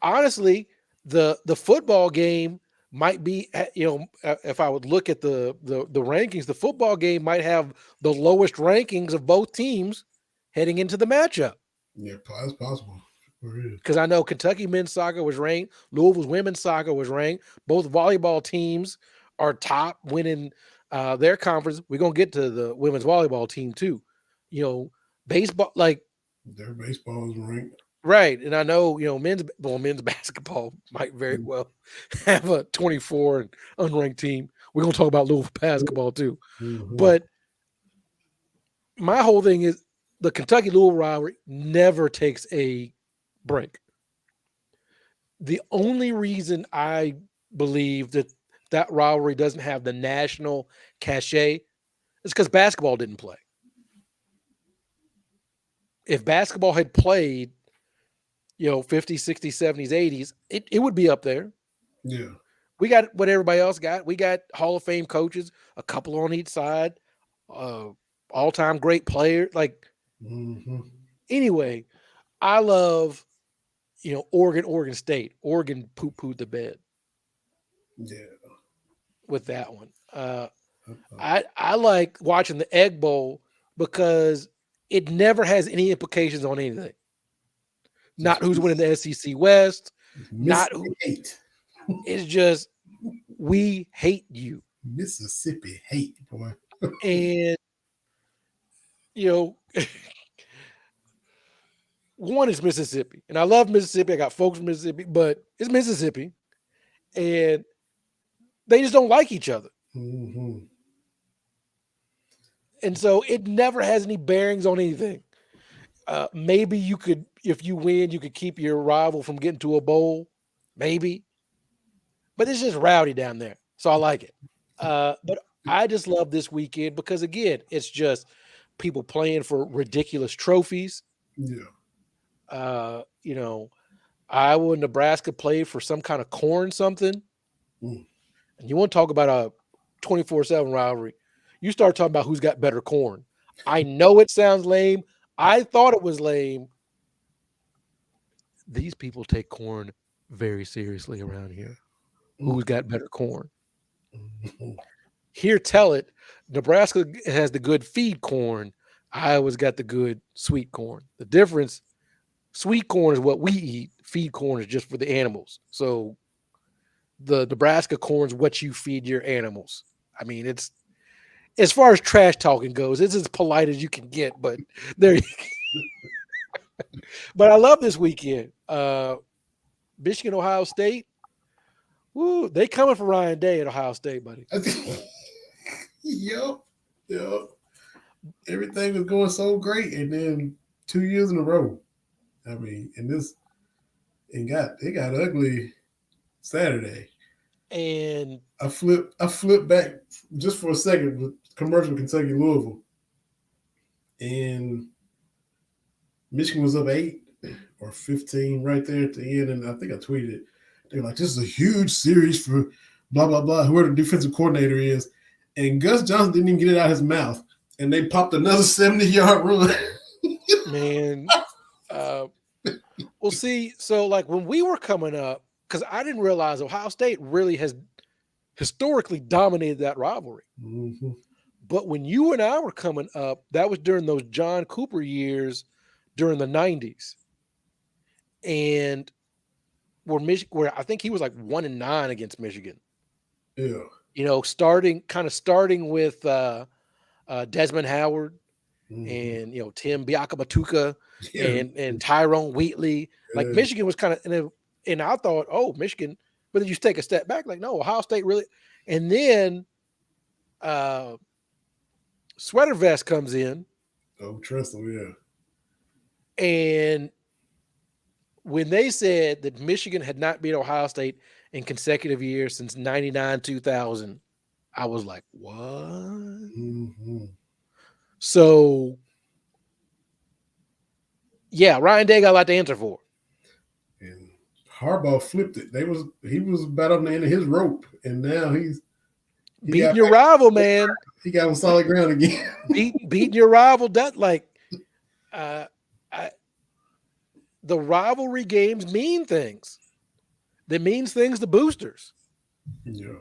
Honestly, the football game might be, if I would look at the rankings, the football game might have the lowest rankings of both teams heading into the matchup. Yeah, that's possible. Because I know Kentucky men's soccer was ranked, Louisville's women's soccer was ranked. Both volleyball teams are top winning their conference. We're gonna get to the women's volleyball team too. Baseball, like their baseball is ranked. Right. And I know, men's basketball might very well have a 24 and unranked team. We're going to talk about Louisville basketball too. Mm-hmm. But my whole thing is the Kentucky-Louisville rivalry never takes a break. The only reason I believe that rivalry doesn't have the national cachet is because basketball didn't play. If basketball had played, 50s, 60s, 70s, 80s, it would be up there. Yeah. We got what everybody else got. We got Hall of Fame coaches, a couple on each side, all-time great player. Anyway, I love, Oregon State. Oregon poo-pooed the bed. Yeah. With that one. I like watching the Egg Bowl because it never has any implications on anything. Not who's winning the SEC West. Not who. Hate. It's just we hate you. Mississippi hate, boy. And one is Mississippi, and I love Mississippi. I got folks from Mississippi, but it's Mississippi, and they just don't like each other. Mm-hmm. And so it never has any bearings on anything. Maybe you could, if you win, you could keep your rival from getting to a bowl. Maybe. But it's just rowdy down there. So I like it. But I just love this weekend because, again, it's just people playing for ridiculous trophies. Yeah. You know, Iowa and Nebraska played for some kind of corn something. Mm. And you want to talk about a 24/7 rivalry. You start talking about who's got better corn. I know it sounds lame. I thought it was lame. These people take corn very seriously around here. Who's got better corn? Mhm. Here, tell it. Nebraska has the good feed corn. Iowa's got the good sweet corn. The difference, sweet corn is what we eat. Feed corn is just for the animals. So the Nebraska corn is what you feed your animals. I mean, it's as far as trash talking goes, it's as polite as you can get. But there, but I love this weekend. Michigan, Ohio State. Woo, they coming for Ryan Day at Ohio State, buddy. Yep. Everything was going so great, and then 2 years in a row. I mean, it got ugly Saturday. And I flipped back just for a second with commercial Kentucky Louisville, and Michigan was up 8 or 15 right there at the end, and I think I tweeted it. They're like, "This is a huge series for blah blah blah." Whoever the defensive coordinator is, and Gus Johnson didn't even get it out of his mouth, and they popped another 70-yard run. man, we'll see. So, like when we were coming up, because I didn't realize Ohio State really has historically dominated that rivalry. Mm-hmm. But when you and I were coming up, that was during those John Cooper years during the 90s. And where I think he was like 1-9 against Michigan. Yeah. You know, starting with Desmond Howard and Tim Biakabatuka and Tyrone Wheatley. Like Michigan was kind of, and I thought, oh, Michigan, but then you take a step back, like, no, Ohio State really. And then Sweater Vest comes in. Oh, Tressel, yeah. And when they said that Michigan had not beat Ohio State in consecutive years since 99-2000, I was like, what? Mm-hmm. So, yeah, Ryan Day got a lot to answer for. And Harbaugh flipped it. He was about on the end of his rope, and now he beating your rival, man. He got on solid ground again. beating your rival. That the rivalry games mean things. That means things to boosters. Yeah.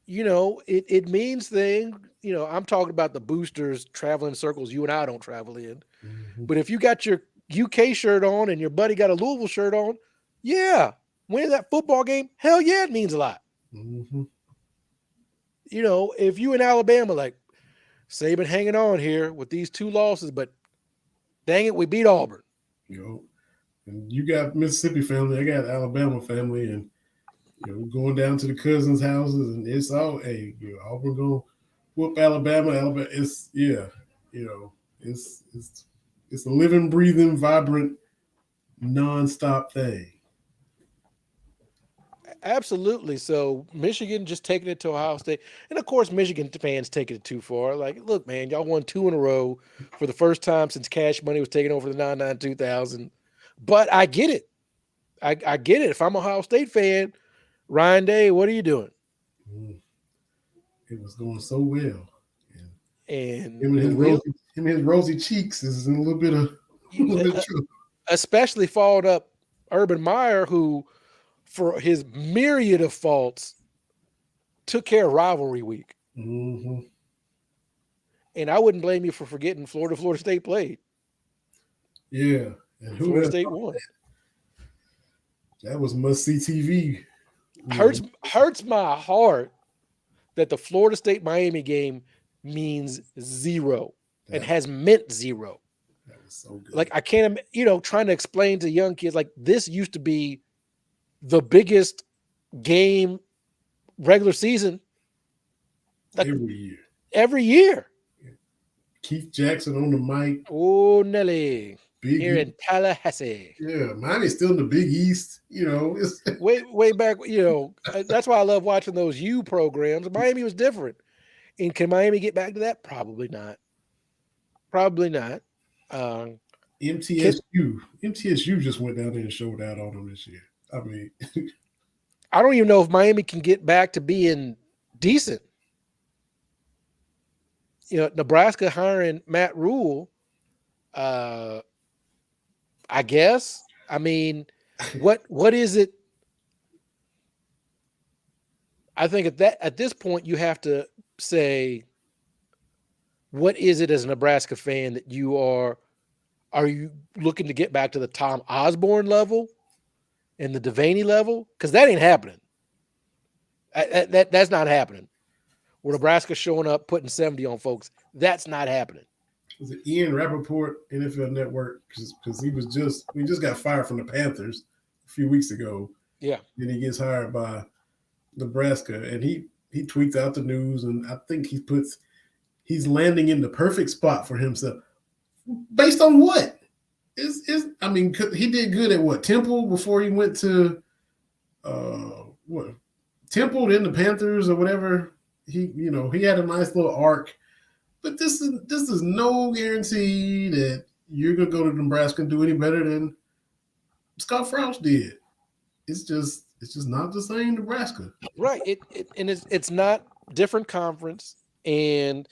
You know, it means things. You know, I'm talking about the boosters traveling circles you and I don't travel in. Mm-hmm. But if you got your UK shirt on and your buddy got a Louisville shirt on, yeah, winning that football game, hell yeah, it means a lot. Mm-hmm. You know, if you in Alabama, like, Saban hanging on here with these 2 losses, but dang it, we beat Auburn. And you got Mississippi family, I got Alabama family, and going down to the cousins' houses, and it's all, hey, Auburn gonna whoop Alabama. It's it's a living, breathing, vibrant, nonstop thing. Absolutely. So Michigan just taking it to Ohio State. And of course, Michigan fans taking it too far. Like, look, man, y'all won 2 in a row for the first time since Cash Money was taken over the 99-2000. But I get it. I get it. If I'm an Ohio State fan, Ryan Day, what are you doing? It was going so well. And him and his rosy cheeks is in a little bit of trouble. Especially followed up Urban Meyer, who, for his myriad of faults, took care of rivalry week. Mm-hmm. And I wouldn't blame you for forgetting Florida State played. Yeah. And Florida State won. That was must-see TV. Hurts my heart that the Florida State-Miami game means 0 and has meant 0. That was so good. Like, I can't, trying to explain to young kids, like, this used to be the biggest game regular season, like, every year. Every year. Keith Jackson on the mic. Oh, Nelly. Big Here East. in Tallahassee. Yeah, Miami's still in the Big East. It's Way back, that's why I love watching those U programs. Miami was different. And can Miami get back to that? Probably not. Probably not. MTSU. MTSU just went down there and showed out on them this year. I mean, I don't even know if Miami can get back to being decent. Nebraska hiring Matt Rule, I guess. I mean, what is it? I think at this point you have to say, what is it as a Nebraska fan that you are you looking to get back to the Tom Osborne level and the Devaney level? Because that ain't happening. That's not happening. Where Nebraska showing up, putting 70 on folks, that's not happening. Was it Ian Rappaport, NFL Network? Because he just got fired from the Panthers a few weeks ago. Yeah. Then he gets hired by Nebraska, and he tweets out the news, and I think he's landing in the perfect spot for himself. Based on what? He did good at what? Temple before he went to what? Temple, then the Panthers or whatever. He had a nice little arc, but this is no guarantee that you're gonna go to Nebraska and do any better than Scott Frost did. It's just not the same Nebraska. Right. It's not different conference. And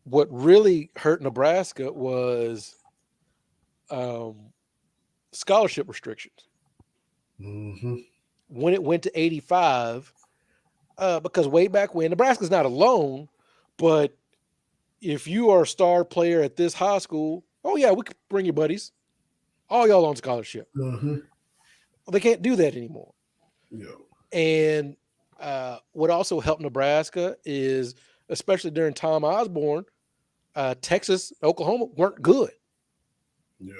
what really hurt Nebraska was scholarship restrictions. Mm-hmm. When it went to 85, because way back when, Nebraska's not alone, but if you are a star player at this high school, oh yeah, we could bring your buddies. All y'all on scholarship. Mm-hmm. Well, they can't do that anymore. Yeah. And what also helped Nebraska is, especially during Tom Osborne, Texas, Oklahoma weren't good. Yeah.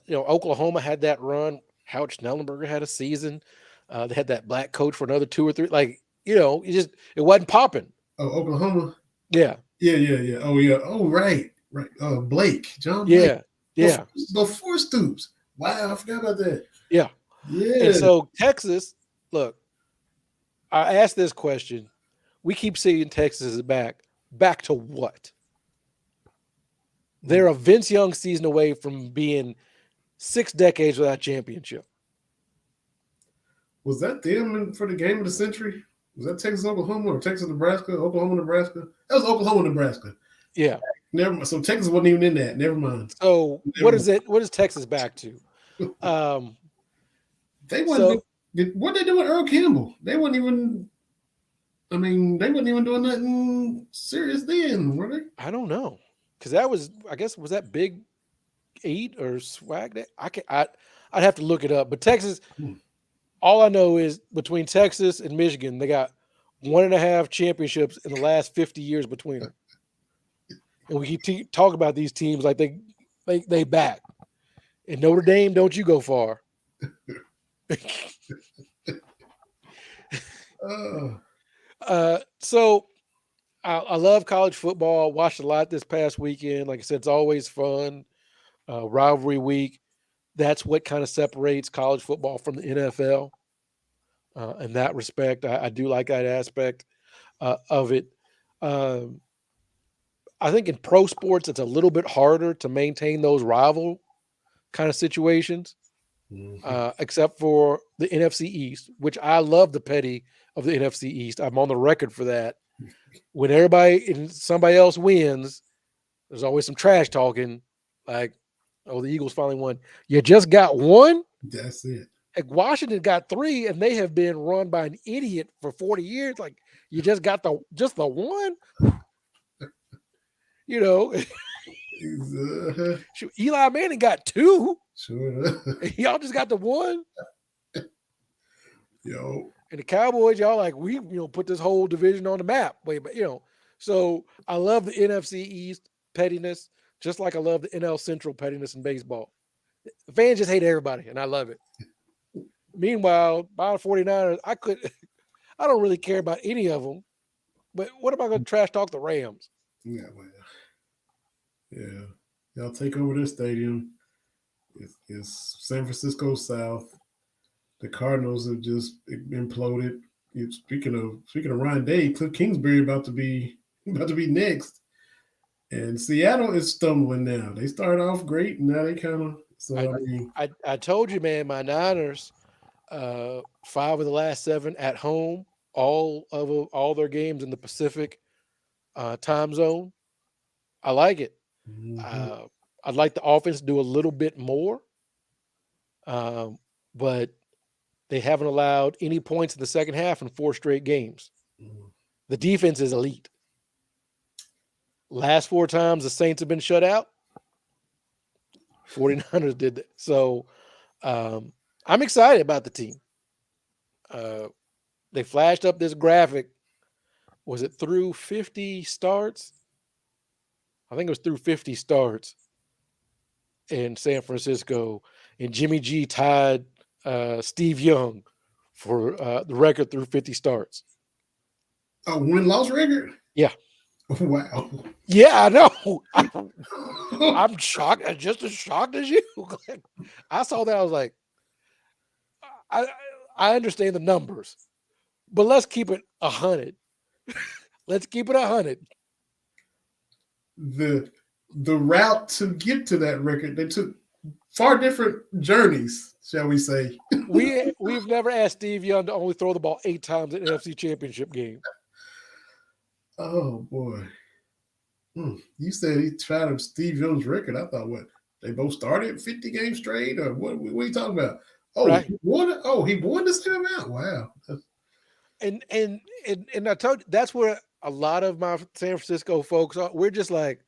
Oklahoma had that run. Howard Schnellenberger had a season. They had that black coach for another 2 or 3. It wasn't popping. Oh, Oklahoma. Yeah. Yeah. Oh, yeah. Oh, right. Blake, John Blake. Yeah. Before Stoops. Wow, I forgot about that. Yeah. Yeah. And so Texas, look, I asked this question. We keep seeing Texas is back. Back to what? They're a Vince Young season away from being 6 decades without championship. Was that them for the game of the century? Was that Texas, Oklahoma, or Texas, Nebraska? Oklahoma, Nebraska? That was Oklahoma, Nebraska. Yeah. Never mind. So Texas wasn't even in that. Never mind. So what is it? What is Texas back to? They wasn't. What they do with Earl Campbell? They wasn't even. They wasn't even doing nothing serious then, were they? I don't know, because that was, I guess, was that Big 8 or Swag Day? I'd have to look it up. But Texas, all I know is between Texas and Michigan, they got 1.5 championships in the last 50 years between them. And we keep talking about these teams like they back. And Notre Dame, don't you go far. So I love college football. Watched a lot this past weekend. Like I said, it's always fun. Rivalry week. That's what kind of separates college football from the NFL. In that respect, I do like that aspect of it. I think in pro sports, it's a little bit harder to maintain those rival kind of situations, except for the NFC East, which I love the petty of the NFC East. I'm on the record for that. When everybody and somebody else wins, there's always some trash talking, like, oh, the Eagles finally won. You just got one? That's it. Like Washington got 3, and they have been run by an idiot for 40 years. Like, you just got the one? Eli Manning got 2. Sure. Y'all just got the 1. Yo. And the Cowboys, y'all like, we put this whole division on the map. So I love the NFC East pettiness, just like I love the NL Central pettiness in baseball. The fans just hate everybody, and I love it. Meanwhile, by the 49ers, I don't really care about any of them. But what about going to trash talk the Rams? Yeah, well, yeah. Y'all take over this stadium. It's San Francisco South. The Cardinals have just imploded. Speaking of Ryan Day, Cliff Kingsbury about to be next. And Seattle is stumbling now. They started off great, and now they kind of. So I mean, I told you, man, my Niners, 5 of the last 7 at home, all their games in the Pacific time zone. I like it. mhm. I'd like the offense to do a little bit more, but they haven't allowed any points in the second half in 4 straight games. The defense is elite. Last 4 times the Saints have been shut out, 49ers did that. So I'm excited about the team. They flashed up this graphic. Was it through 50 starts? I think it was through 50 starts in San Francisco, and Jimmy G tied Steve Young for the record through 50 starts. A win-loss record? Yeah. Wow. Yeah, I know. I'm shocked. I'm just as shocked as you. I saw that. I was like, I understand the numbers, but let's keep it 100. Let's keep it 100. The route to get to that record, they took far different journeys, shall we say. We've never asked Steve Young to only throw the ball 8 times in an NFC Championship game. Oh boy. You said he tried Steve Young's record. I thought, what, they both started 50 games straight, or what are you talking about? Oh, right. he won the same amount. Wow. And I told you, that's where a lot of my San Francisco folks are. We're just like,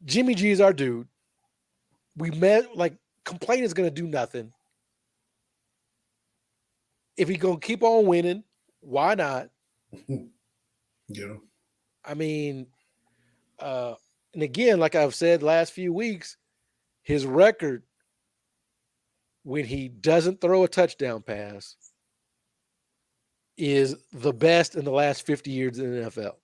Jimmy G is our dude. We met, like, complaining is going to do nothing. If he's going to keep on winning, why not? Yeah. I mean, and again, like I've said last few weeks, his record when he doesn't throw a touchdown pass is the best in the last 50 years in the NFL.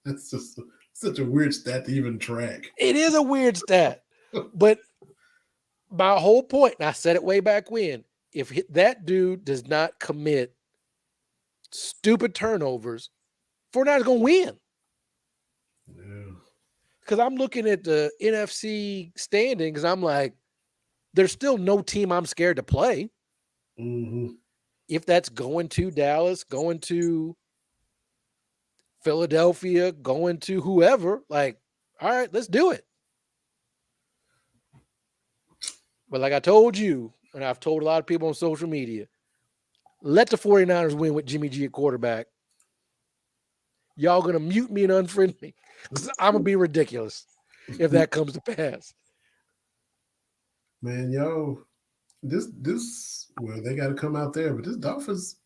That's just such a weird stat to even track. It is a weird stat, but my whole point, and I said it way back when, if that dude does not commit stupid turnovers, 49ers going to win. Yeah. Because I'm looking at the NFC standings, I'm like, there's still no team I'm scared to play. Mm-hmm. If that's going to Dallas, going to Philadelphia, going to whoever, like, all right, let's do it. But like I told you, and I've told a lot of people on social media, let the 49ers win with Jimmy G at quarterback. Y'all going to mute me and unfriend me because I'm going to be ridiculous if that comes to pass. Man, yo, well, they got to come out there, but this Dolphins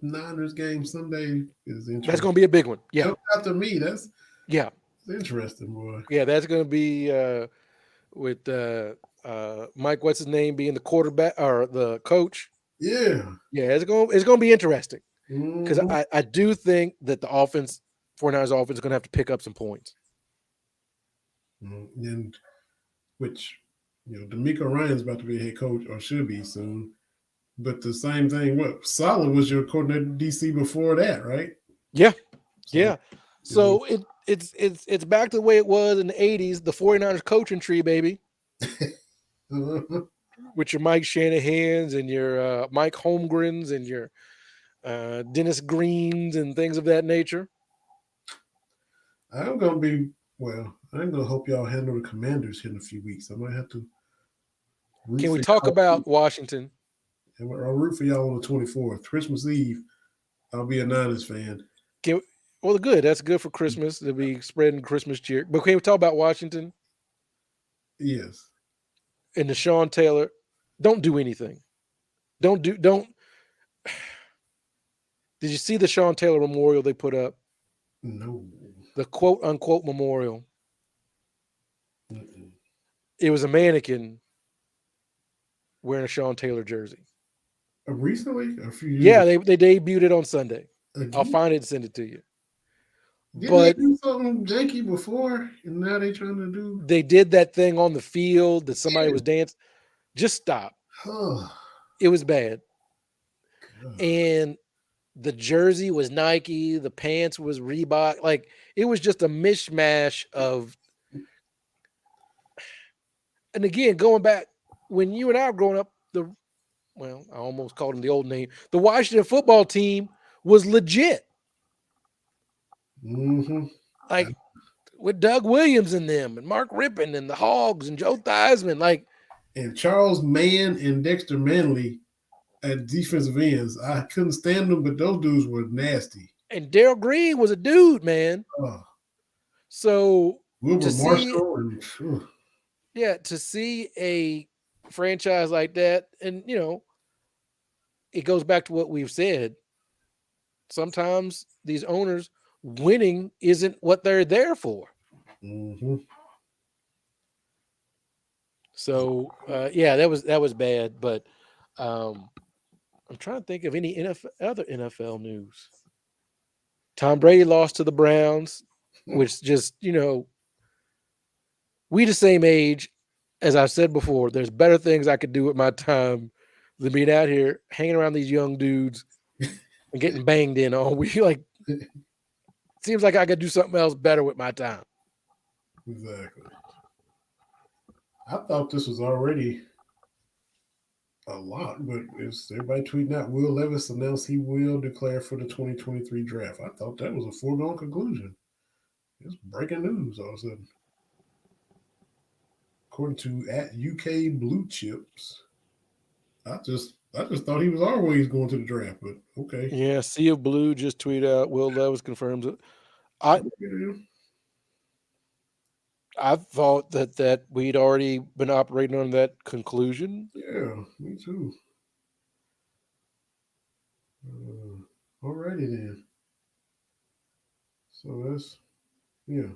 Niners game Sunday is interesting. That's going to be a big one. Yeah. Jump out to me. That's interesting, boy. Yeah, that's going to be with Mike, what's his name, being the quarterback or the coach. Yeah. Yeah, it's going to be interesting because Mm-hmm. I do think that the 49ers offense is going to have to pick up some points. And which, D'Amico Ryan's about to be a head coach, or should be soon. But the same thing, Saleh was your coordinator DC before that, right? Yeah. So it's back to the way it was in the 80s, the 49ers coaching tree, baby. With your Mike Shanahans and your Mike Holmgrens and your Dennis Greens and things of that nature. I'm going to hope y'all handle the Commanders here in a few weeks. I might have to. Can we talk about Washington? I'll root for y'all on the 24th. Christmas Eve, I'll be a Niners fan. Good. That's good for Christmas. They'll be spreading Christmas cheer. But can we talk about Washington? Yes. And the Sean Taylor, don't do anything. Don't. Did you see the Sean Taylor memorial they put up? No. The quote unquote memorial. Mm-mm. It was a mannequin wearing a Sean Taylor jersey. Recently? A few years Yeah, they debuted it on Sunday. I'll Again, find it and send it to you. didn't they But do something janky before, and now they trying to do? they did that thing on the field that somebody Yeah. was dancing. Just stop. Oh, It was bad. God. And the jersey was Nike, the pants was Reebok. Like it was just a mishmash of, and again, going back when you and I were growing up, I almost called him the old name. The Washington football team was legit. Mm-hmm. Like with Doug Williams and them and Mark Rippon and the Hogs and Joe Theismann. Like, And Charles Mann and Dexter Manley at defensive ends. I couldn't stand them, but those dudes were nasty. and Daryl Green was a dude, man. Oh, So Wilbur to see, Marshall and to see a franchise like that, and it goes back to what we've said. Sometimes these owners winning isn't what they're there for. mm-hmm. So that was bad. But I'm trying to think of any other NFL news. Tom Brady lost to the Browns, which just we the same age. As I've said before, there's better things I could do with my time than being out here hanging around these young dudes and getting banged in all week. Like, seems like I could do something else better with my time. Exactly. I thought this was already a lot, but it's everybody tweeting out. Will Levis announced he will declare for the 2023 draft. I thought that was a foregone conclusion. It's breaking news all of a sudden. According to at UK Blue Chips, I just thought he was always going to the draft, but okay. Yeah, Sea of Blue just tweet out. Will Levis confirms it. I Yeah, I thought that we'd already been operating on that conclusion. yeah, me too. Alrighty then. So that's yeah.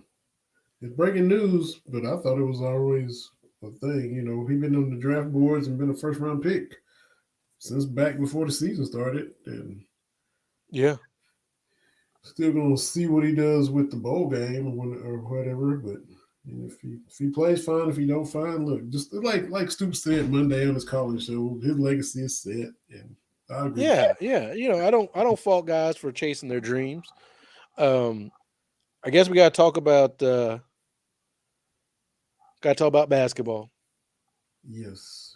It's breaking news, but I thought it was always a thing. He been on the draft boards and been a first round pick since back before the season started, and Yeah, still gonna see what he does with the bowl game or whatever. But if he plays fine, if he don't fine, look, just like Stoop said Monday on his calling show, his legacy is set, and I agree. yeah. I don't fault guys for chasing their dreams. Um, I guess we got to talk about basketball. Yes.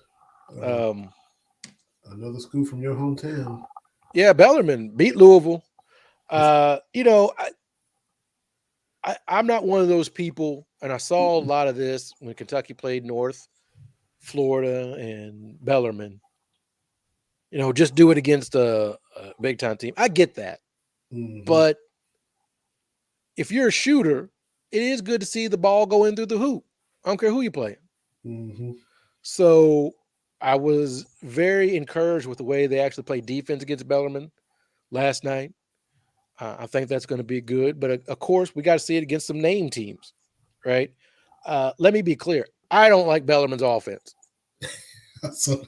Um, Another school from your hometown. yeah, Bellarmine beat Louisville. I'm not one of those people, and I saw a lot of this when Kentucky played North Florida and Bellarmine. Just do it against a big time team. I get that, Mm-hmm. but if you're a shooter, it is good to see the ball go in through the hoop. I don't care who you play. Mm-hmm. So I was very encouraged with the way they actually played defense against Bellarmine last night. I think that's going to be good. But of course, we got to see it against some name teams, right? Let me be clear. I don't like Bellarmine's offense. So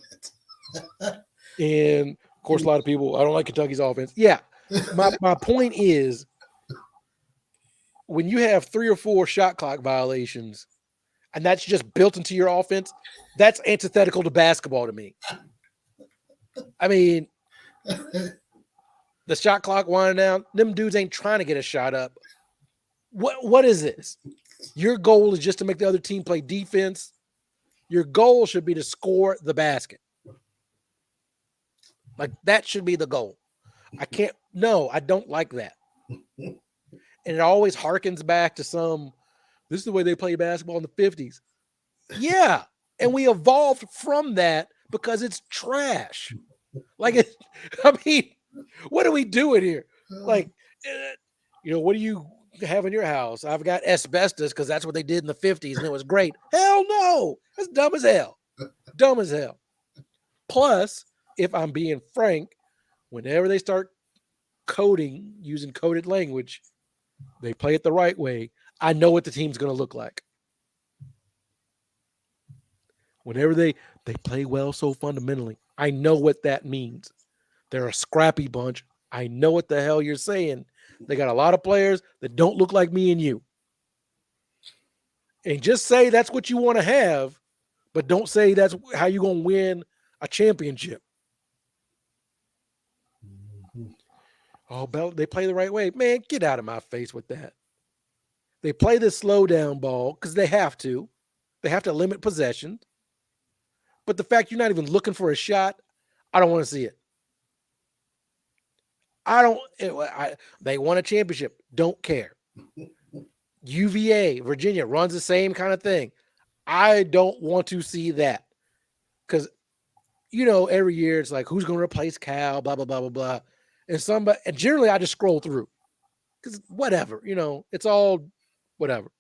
And of course, a lot of people, I don't like Kentucky's offense. Yeah. My point is when you have 3 or 4 shot clock violations and that's just built into your offense, that's antithetical to basketball to me. I mean, the shot clock winding down, them dudes ain't trying to get a shot up. What is this? Your goal is just to make the other team play defense. Your goal should be to score the basket. Like that should be the goal. I don't like that. And it always harkens back to this is the way they play basketball in the 50s. Yeah. And we evolved from that because it's trash. Like, what are we doing here? Like, what do you have in your house? I've got asbestos because that's what they did in the 50s and it was great. Hell no. That's dumb as hell. Dumb as hell. Plus, if I'm being frank, whenever they start using coded language, they play it the right way. I know what the team's going to look like. Whenever they play well so fundamentally, I know what that means. They're a scrappy bunch. I know what the hell you're saying. They got a lot of players that don't look like me and you. And just say that's what you want to have, but don't say that's how you're going to win a championship. Mhm. Oh, they play the right way. Man, get out of my face with that. They play this slow down ball because they have to. They have to limit possession. But the fact you're not even looking for a shot, I don't want to see it. They won a championship. Don't care. UVA, Virginia runs the same kind of thing. I don't want to see that. Because, every year it's like, who's going to replace Cal, blah, blah, blah, blah, blah. And generally I just scroll through. Because whatever, it's all whatever.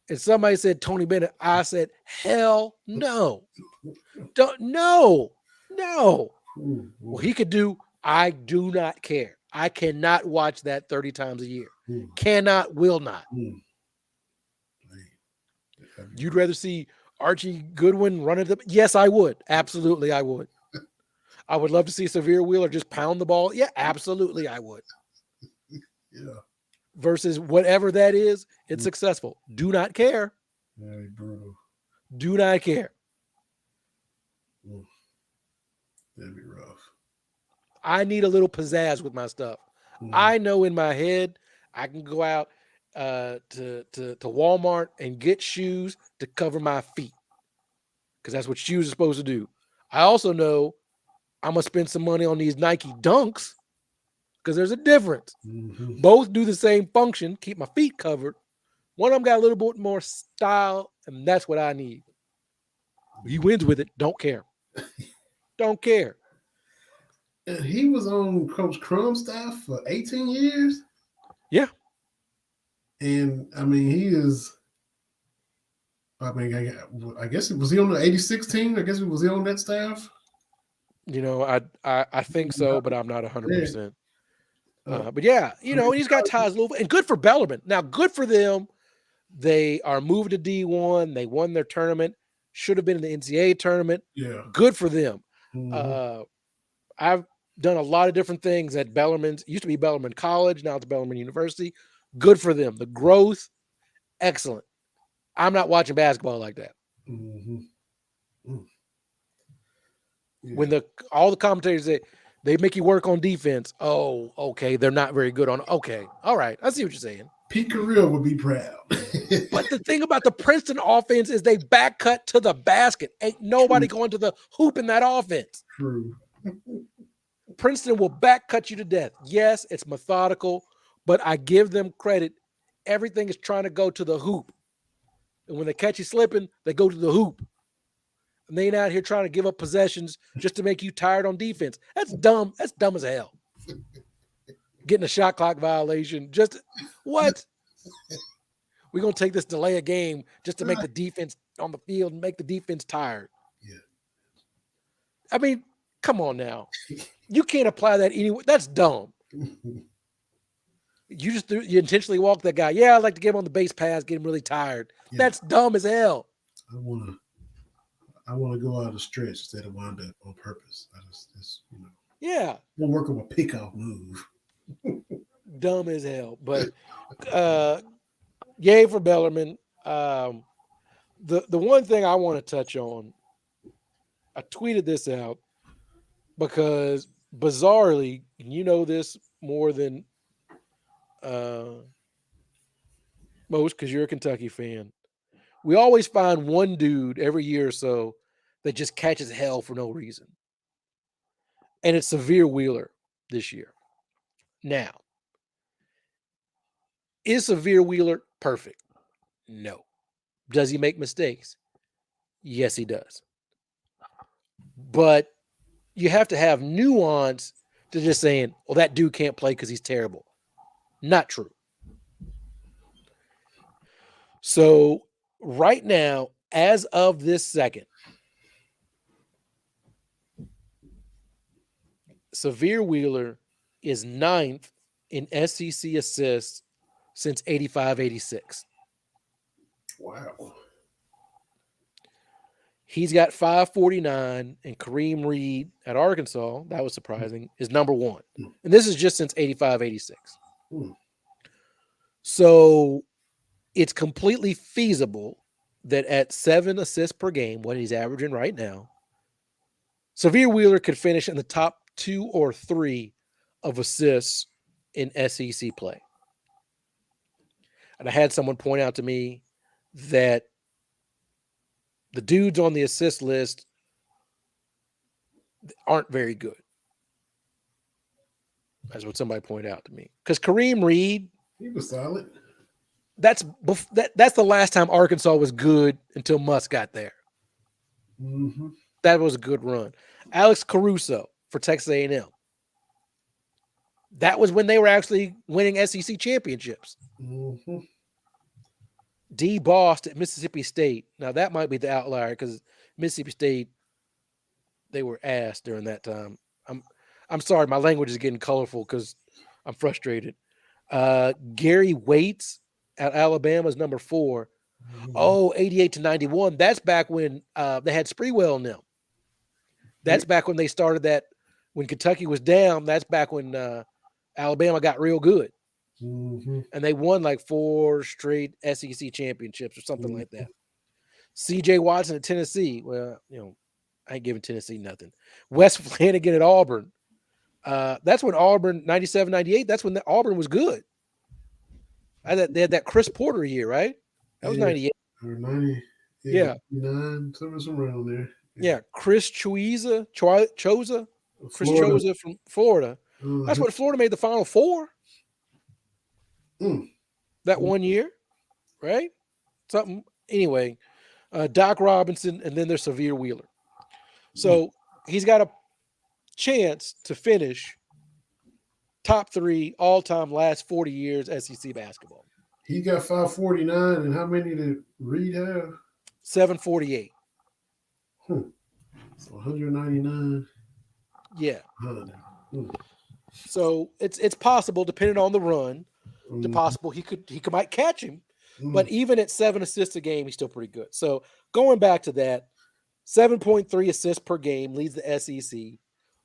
And somebody said Tony Bennett. I said, hell no. No. Ooh, Well, he could do, I do not care. I cannot watch that 30 times a year. ooh, Cannot, will not. ooh. You'd rather see Archie Goodwin run it? Yes, I would. Absolutely, I would. I would love to see Severe Wheeler just pound the ball. Yeah, absolutely, I would. Yeah. Versus whatever that is, it's successful. Do not care. Very brutal. Do not care. That'd be rough. I need a little pizzazz with my stuff. I know in my head I can go out to Walmart and get shoes to cover my feet because that's what shoes are supposed to do. I also know I'm gonna spend some money on these Nike Dunks because there's a difference. Mm-hmm. Both do the same function, keep my feet covered. One of them got a little bit more style, and that's what I need. He wins with it. Don't care. Don't care. And he was on Coach Crum's staff for 18 years. Yeah. And I mean, he is. I mean, I guess was he on the '86 team? I guess was he on that staff? I think so, but I'm not 100%. But yeah, he's got ties Louisville, and good for Bellarmine. Now, good for them. They are moved to D1. They won their tournament. Should have been in the NCAA tournament. Yeah. Good for them. Mm-hmm. I've done a lot of different things at Bellarmine. Used to be Bellarmine College. Now it's Bellarmine University. Good for them. The growth, excellent. I'm not watching basketball like that. Mm-hmm. Yeah. When all the commentators say they make you work on defense. Oh, okay. They're not very good on. Okay. All right. I see what you're saying. Pete Carrillo would be proud. But the thing about the Princeton offense is they back cut to the basket. Ain't nobody going to the hoop in that offense. True. Princeton will back cut you to death. Yes, it's methodical, but I give them credit. Everything is trying to go to the hoop. And when they catch you slipping, they go to the hoop. And they ain't out here trying to give up possessions just to make you tired on defense. That's dumb. That's dumb as hell. Getting a shot clock violation. Just what? We're going to take this delay a game just to make the defense on the field and make the defense tired. Yeah. I mean, come on now. You can't apply that anywhere. That's dumb. You intentionally walk that guy. Yeah, I'd like to get him on the base pass, get him really tired. Yeah. That's dumb as hell. I want to go out a stretch instead of wind up on purpose. Yeah. We'll work on a pickoff move. Dumb as hell. But yay for Bellarmine. The one thing I want to touch on, I tweeted this out because bizarrely, you know this more than most because you're a Kentucky fan. We always find one dude every year or so that just catches hell for no reason. And it's Severe Wheeler this year. Now, is Severe Wheeler perfect? No. Does he make mistakes? Yes, he does. But you have to have nuance to just saying, well, that dude can't play because he's terrible. Not true. So right now, as of this second, Severe Wheeler is 9th in SEC assists since 85-86. Wow. He's got 549, and Kareem Reed at Arkansas, that was surprising, is number one. And this is just since 85, 86. So it's completely feasible that at 7 assists per game, what he's averaging right now, Severe Wheeler could finish in the top 2 or 3 of assists in SEC play. And I had someone point out to me that the dudes on the assist list aren't very good. That's what somebody pointed out to me. Because Kareem Reed, he was solid. That's the last time Arkansas was good until Musk got there. Mm-hmm. That was a good run. Alex Caruso for Texas A&M. That was when they were actually winning SEC championships. Mm-hmm. D. Bost at Mississippi State. Now that might be the outlier because Mississippi State, they were ass during that time. I'm sorry, my language is getting colorful because I'm frustrated. Gary Waits at Alabama is number 4. Mm-hmm. Oh, 88 to 91. That's back when they had Spreewell in them. That's back when they started that. When Kentucky was down, that's back when Alabama got real good. Mm-hmm. And they won like 4 straight SEC championships or something like that. C.J. Watson at Tennessee. Well, I ain't giving Tennessee nothing. Wes Flanagan at Auburn. That's when Auburn, 97, 98, that's when Auburn was good. They had that Chris Porter year, right? That was 98. Or 90. Yeah. 89, somewhere around there. Yeah. Chris Choza from Florida. That's when Florida made the Final Four. That one year, right? Something. Anyway, Doc Robinson, and then there's Severe Wheeler. So he's got a chance to finish top 3 all-time last 40 years SEC basketball. He got 549, and how many did Reed have? 748. So 199. Yeah. So it's possible, depending on the run, it's possible he might catch him. But even at 7 assists a game, he's still pretty good. So going back to that, 7.3 assists per game leads the SEC,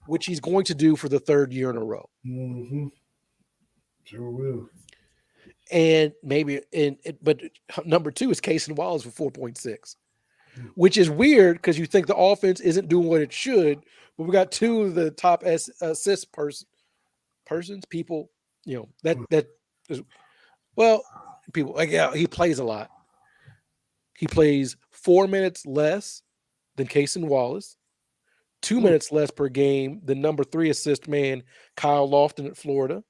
which he's going to do for the 3rd year in a row. Mm-hmm. Sure will. And but number 2 is Cason Wallace for 4.6, which is weird because you think the offense isn't doing what it should, but we got 2 of the top assist people. That is, well, people like he plays a lot. He plays 4 minutes less than Cason Wallace, 2 minutes less per game than number 3 assist man Kyle Lofton at Florida,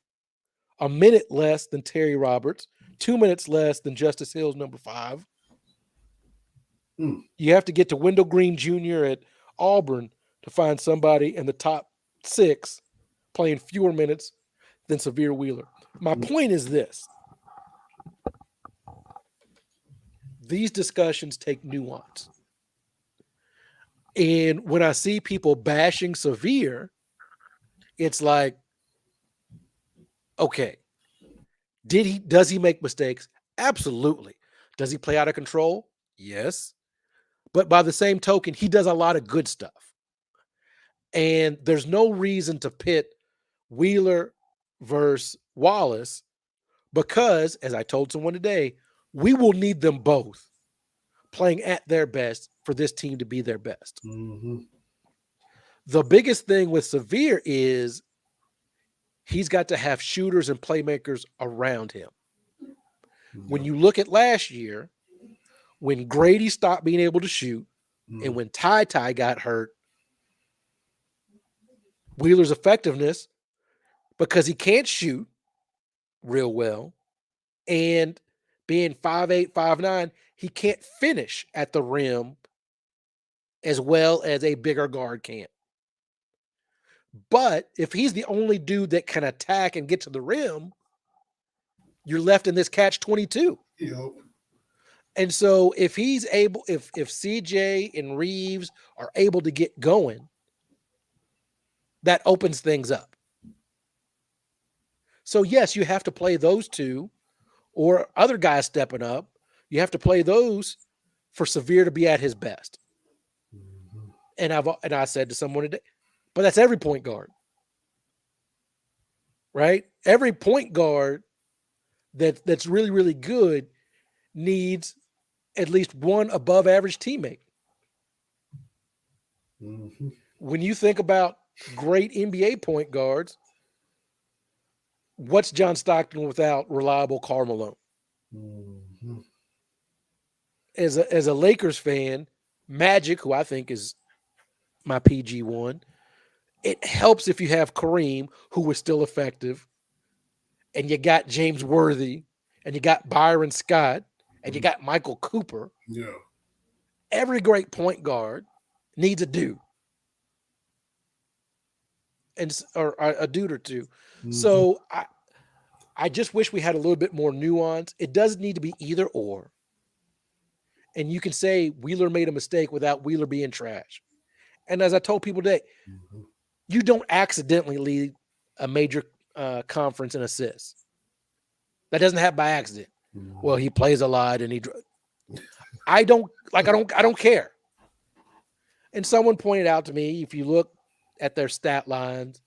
a minute less than Terry Roberts, 2 minutes less than Justice Hills number 5. You have to get to Wendell Green Jr. at Auburn to find somebody in the top 6 playing fewer minutes than Severe Wheeler. My point is this. These discussions take nuance. And when I see people bashing Severe, it's like, okay, does he make mistakes? Absolutely. Does he play out of control? Yes. But by the same token, he does a lot of good stuff. And there's no reason to pit Wheeler versus Wallace because, as I told someone today, we will need them both playing at their best for this team to be their best. Mm-hmm. The biggest thing with Severe is he's got to have shooters and playmakers around him. Mm-hmm. When you look at last year, when Grady stopped being able to shoot and when Ty got hurt, Wheeler's effectiveness, because he can't shoot real well, and being 5'8", 5'9", he can't finish at the rim as well as a bigger guard can. But if he's the only dude that can attack and get to the rim, you're left in this catch-22. Yep. And so if he's able, if CJ and Reeves are able to get going, that opens things up. So yes, you have to play those 2 or other guys stepping up. You have to play those for Severe to be at his best. And I said to someone today, but that's every point guard, right? Every point guard that's really, really good needs at least one above average teammate. Mm-hmm. When you think about great NBA point guards, what's John Stockton without reliable Karl Malone? Mm-hmm. As a Lakers fan, Magic, who I think is my PG1, it helps if you have Kareem, who was still effective, and you got James Worthy, and you got Byron Scott, and you got Michael Cooper. Yeah. Every great point guard needs a dude, or a dude or two. Mm-hmm. So I just wish we had a little bit more nuance. It doesn't need to be either or. And you can say Wheeler made a mistake without Wheeler being trash. And as I told people today, Mm-hmm. you don't accidentally lead a major conference in assists. That doesn't happen by accident. Mm-hmm. Well, he plays a lot, and I don't care. And someone pointed out to me, if you look at their stat lines,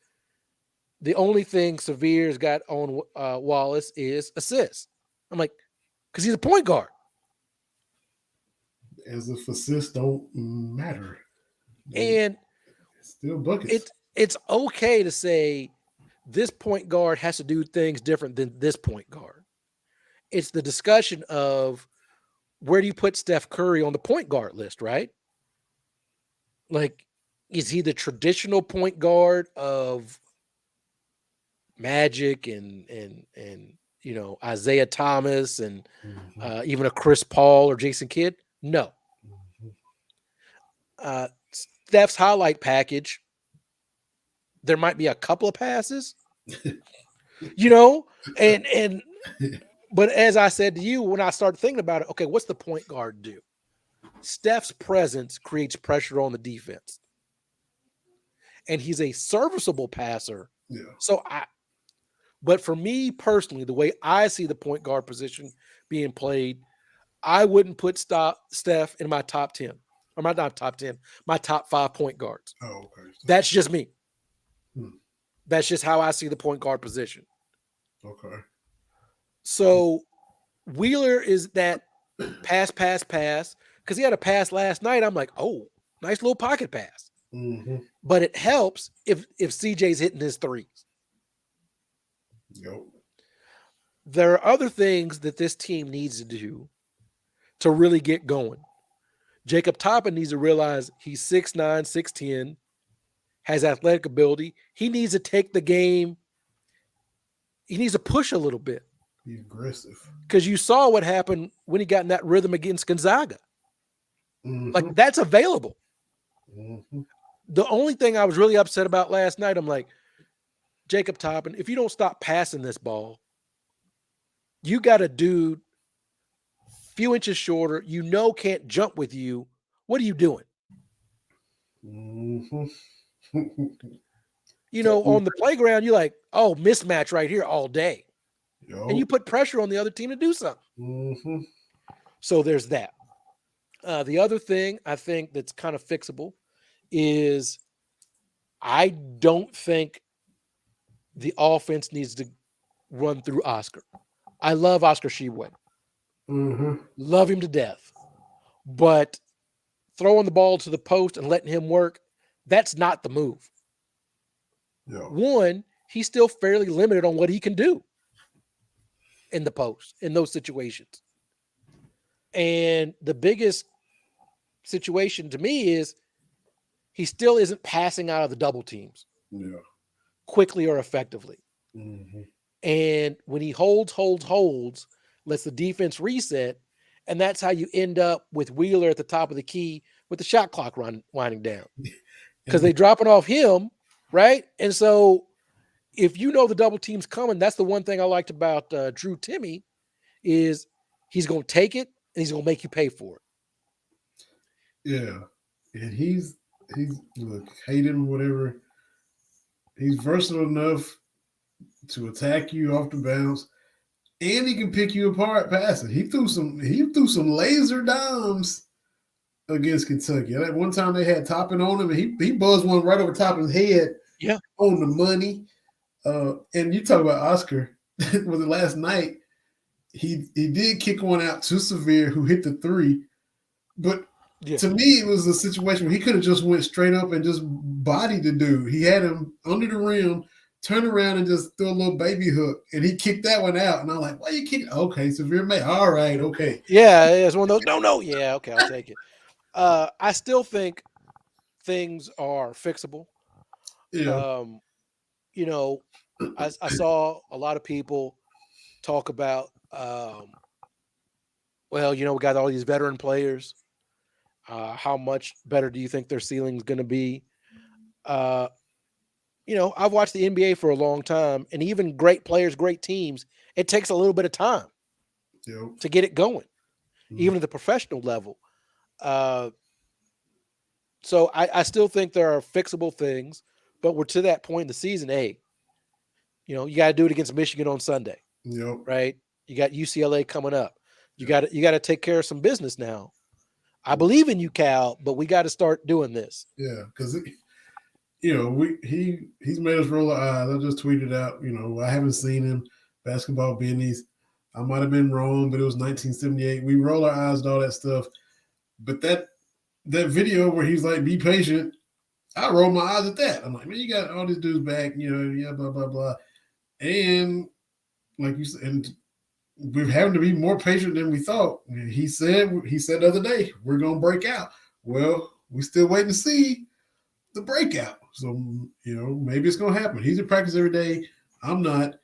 the only thing Severe's got on Wallace is assists. I'm like, because he's a point guard. As if assists don't matter. And It's still buckets. It's okay to say this point guard has to do things different than this point guard. It's the discussion of where do you put Steph Curry on the point guard list, right? Like, is he the traditional point guard of Magic and Isaiah Thomas and Mm-hmm. even a Chris Paul or Jason Kidd? No. Mm-hmm. Steph's highlight package, there might be a couple of passes, and but as I said to you, when I started thinking about it, okay, what's the point guard do? Steph's presence creates pressure on the defense. And he's a serviceable passer. Yeah. But for me personally, the way I see the point guard position being played, I wouldn't put Steph in my top 10. Or my not top 10, my top 5 point guards. Oh, okay. That's just me. Hmm. That's just how I see the point guard position. Okay. So Wheeler is that pass, because he had a pass last night. I'm like, oh, nice little pocket pass. Mm-hmm. But it helps if CJ's hitting his threes. Yep. There are other things that this team needs to do to really get going. Jacob Toppin needs to realize he's 6'9", 6'10", has athletic ability. He needs to take the game. He needs to push a little bit. Be aggressive. Because you saw what happened when he got in that rhythm against Gonzaga. Mm-hmm. Like, that's available. Mm-hmm. The only thing I was really upset about last night, I'm like, Jacob Toppin, if you don't stop passing this ball, you got a dude few inches shorter, can't jump with you. What are you doing? Mm-hmm. On the playground, you're like, oh, mismatch right here all day. Yo. And you put pressure on the other team to do something. Mm-hmm. So there's that. The other thing I think that's kind of fixable is I don't think the offense needs to run through Oscar. I love Oscar Tshiebwe. Mm-hmm. Love him to death. But throwing the ball to the post and letting him work, that's not the move. Yeah. One, he's still fairly limited on what he can do in the post, in those situations. And the biggest situation to me is he still isn't passing out of the double teams quickly or effectively. Mm-hmm. And when he holds, lets the defense reset, and that's how you end up with Wheeler at the top of the key with the shot clock winding down. Because they're dropping off him, right? And so if you know the double team's coming, that's the one thing I liked about Drew Timme is he's going to take it and he's going to make you pay for it. Yeah. And he's look, hate him, whatever. He's versatile enough to attack you off the bounce, and he can pick you apart passing. He threw some laser dimes against Kentucky. That one time they had Toppin on him, and he buzzed one right over top of his head. Yeah. On the money. And you talk about Oscar. Was it last night? He did kick one out to Severe, who hit the three. But to me, it was a situation where he could have just went straight up and just bodied the dude. He had him under the rim, turned around and just threw a little baby hook, and he kicked that one out. And I'm like, why you kick? Okay, Severe May. All right, okay. Yeah, it's one of those. No. Yeah, okay, I'll take it. I still think things are fixable. Yeah. You know, I saw a lot of people talk about, well, we got all these veteran players. How much better do you think their ceiling is going to be? I've watched the NBA for a long time, and even great players, great teams, it takes a little bit of time to get it going, even at the professional level. So I still think there are fixable things, but we're to that point in the season. Hey, you got to do it against Michigan on Sunday, right? You got UCLA coming up. You got to take care of some business now. I believe in you, Cal, but we got to start doing this. Yeah, because he's made us roll our eyes. I just tweeted out, I haven't seen him basketball business. I might have been wrong, but it was 1978. We roll our eyes and all that stuff. But that video where he's like, be patient, I rolled my eyes at that. I'm like, man, you got all these dudes back, yeah, blah, blah, blah. And like you said, and we're having to be more patient than we thought. He said the other day, we're going to break out. Well, we still waiting to see the breakout. So, maybe it's going to happen. He's in practice every day. I'm not.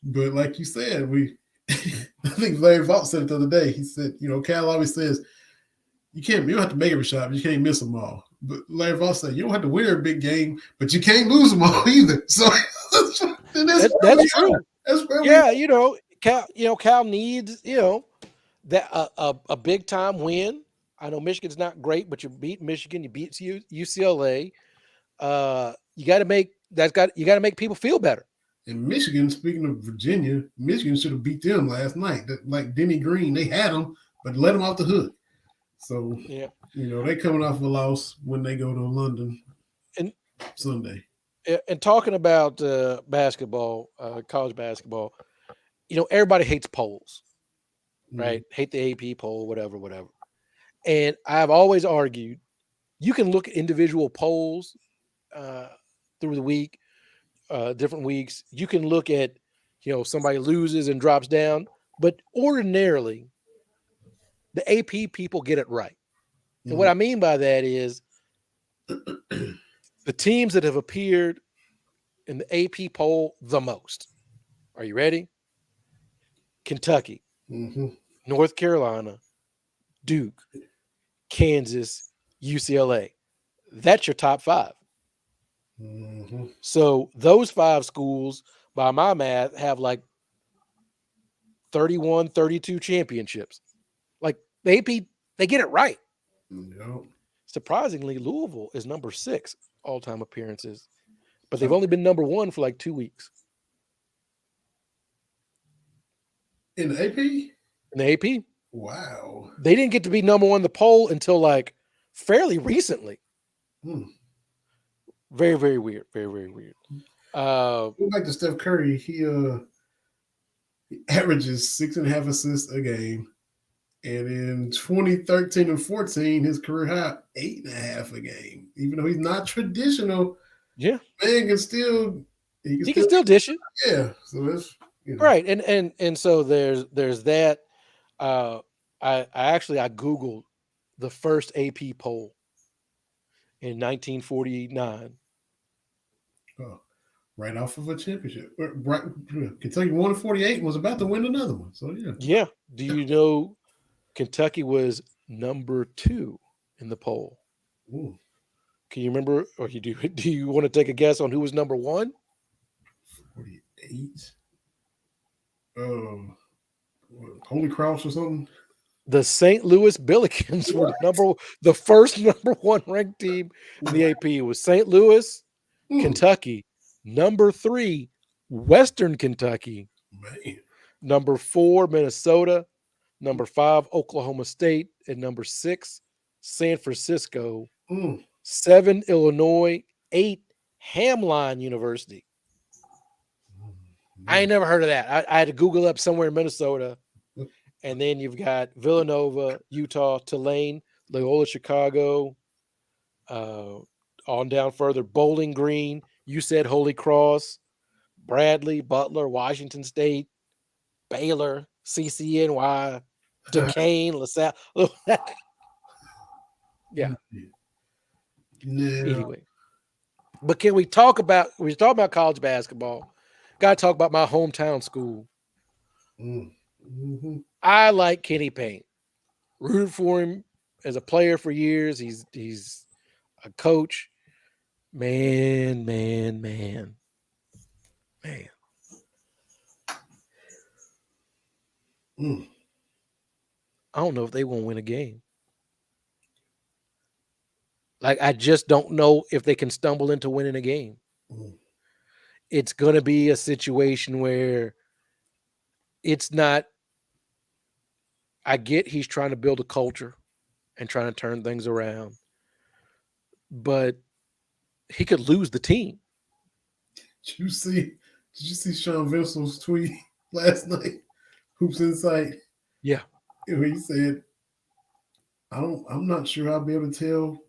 But like you said, I think Larry Vaught said it the other day. He said, Cal always says, you don't have to make every shot, but you can't miss them all. But Larry Vaught said, you don't have to win every big game, but you can't lose them all either. So that's true. That's where Cal needs, that a big time win. I know Michigan's not great, but you beat Michigan, you beat UCLA. You got to make people feel better. And Michigan, speaking of Virginia, Michigan should have beat them last night. Like Denny Green, they had them, but let them off the hook. So they coming off a loss when they go to London and Sunday. And talking about basketball, college basketball, everybody hates polls, right? Hate the AP poll, whatever. And I've always argued you can look at individual polls through the week, different weeks. You can look at, somebody loses and drops down, but ordinarily the AP people get it right. And what I mean by that is the teams that have appeared in the AP poll the most. Are you ready? Kentucky, North Carolina, Duke, Kansas, UCLA. That's your top 5. So those 5 schools, by my math, have like 31, 32 championships. Like the AP, they get it right. Surprisingly, Louisville is number 6 all-time appearances, but they've only been number 1 for like 2 weeks. In the AP? In the AP. Wow. They didn't get to be number 1 in the poll until like fairly recently. Very, very weird. Very, very weird. Go back to Steph Curry. He averages 6.5 assists a game. And in 2013 and 14, his career high 8.5 a game. Even though he's not traditional, man can still he can still dish it. Yeah, so that's right. And so there's that. I googled the first AP poll in 1949. Oh, right off of a championship. Right, Kentucky won in 48 and was about to win another one. So yeah. Do you know Kentucky was number 2 in the poll? Ooh. Can you remember, or do you want to take a guess on who was number 1? 48. Holy Cross or something. The St. Louis Billikens were the first number 1 ranked team in the AP. It was St. Louis, Kentucky. Number 3, Western Kentucky. Man. Number 4, Minnesota. Number 5, Oklahoma State. And number 6, San Francisco, Mm. 7 Illinois, 8 Hamline University. I ain't never heard of that. I had to Google up somewhere in Minnesota. And then you've got Villanova, Utah, Tulane, Loyola Chicago, on down further, Bowling Green, you said Holy Cross, Bradley, Butler, Washington State, Baylor, CCNY, Duquesne, LaSalle. Yeah. Yeah. Anyway. But can we talk about college basketball? Got to talk about my hometown school. Mm-hmm. I like Kenny Payne. Rooted for him as a player for years. He's a coach. Man. Mm. I don't know if they won't win a game. Like, I just don't know if they can stumble into winning a game. Mm. It's going to be a situation where it's not. I get he's trying to build a culture and trying to turn things around, but he could lose the team. Did you see Sean Vincel's tweet last night? Hoops Insight. Yeah. Where he said, I'm not sure I'll be able to tell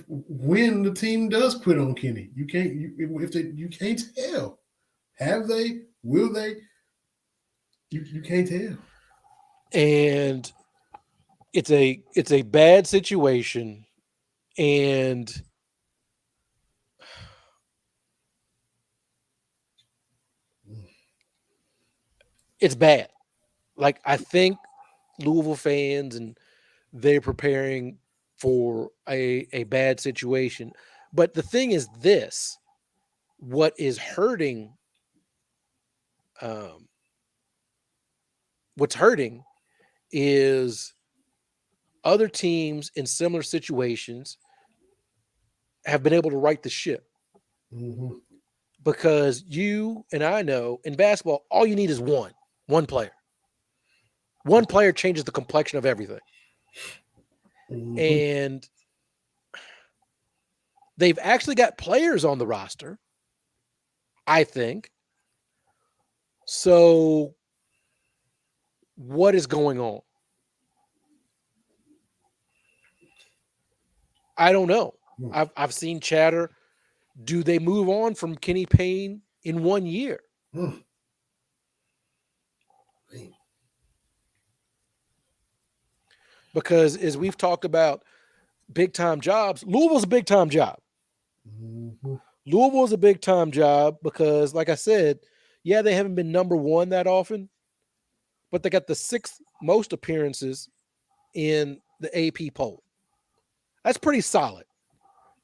when the team does quit on Kenny. You can't tell. Have they? Will they? You can't tell. And it's a bad situation, and it's bad. Like, I think Louisville fans and they're preparing for a bad situation. But the thing is this, what is hurting, what's hurting is other teams in similar situations have been able to right the ship. Mm-hmm. Because you and I know in basketball, all you need is one player. One player changes the complexion of everything. Mm-hmm. And they've actually got players on the roster, I think. So what is going on? I don't know. I've seen chatter. Do they move on from Kenny Payne in 1 year? Because as we've talked about big time jobs, Louisville's a big time job. Mm-hmm. Louisville's a big time job because, like I said, yeah, they haven't been number one that often, but they got the 6th most appearances in the AP poll. That's pretty solid.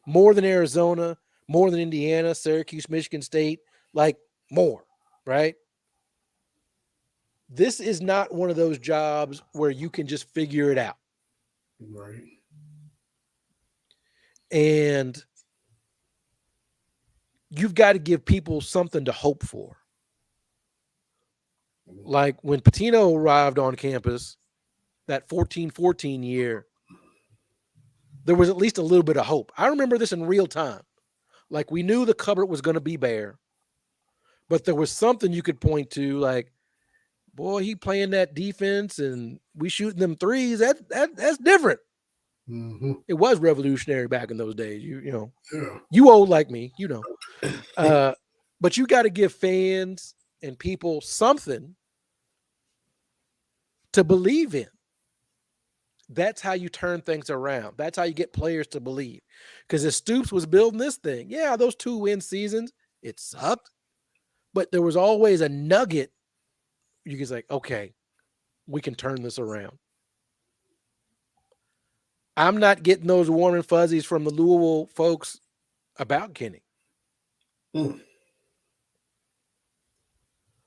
More than Arizona, more than Indiana, Syracuse, Michigan State, like more, right? This is not one of those jobs where you can just figure it out. Right. And you've got to give people something to hope for. Like when Pitino arrived on campus, that 14-14 year, there was at least a little bit of hope. I remember this in real time. Like, we knew the cupboard was going to be bare, but there was something you could point to, like, boy, he playing that defense and we shooting them threes. That's different. Mm-hmm. It was revolutionary back in those days. You know, Yeah. you old like me, you know. But you got to give fans and people something to believe in. That's how you turn things around. That's how you get players to believe. Because as Stoops was building this thing, yeah, those 2-win seasons, it sucked. But there was always a nugget. You can say, okay, we can turn this around. I'm not getting those warm and fuzzies from the Louisville folks about Kenny. Mm.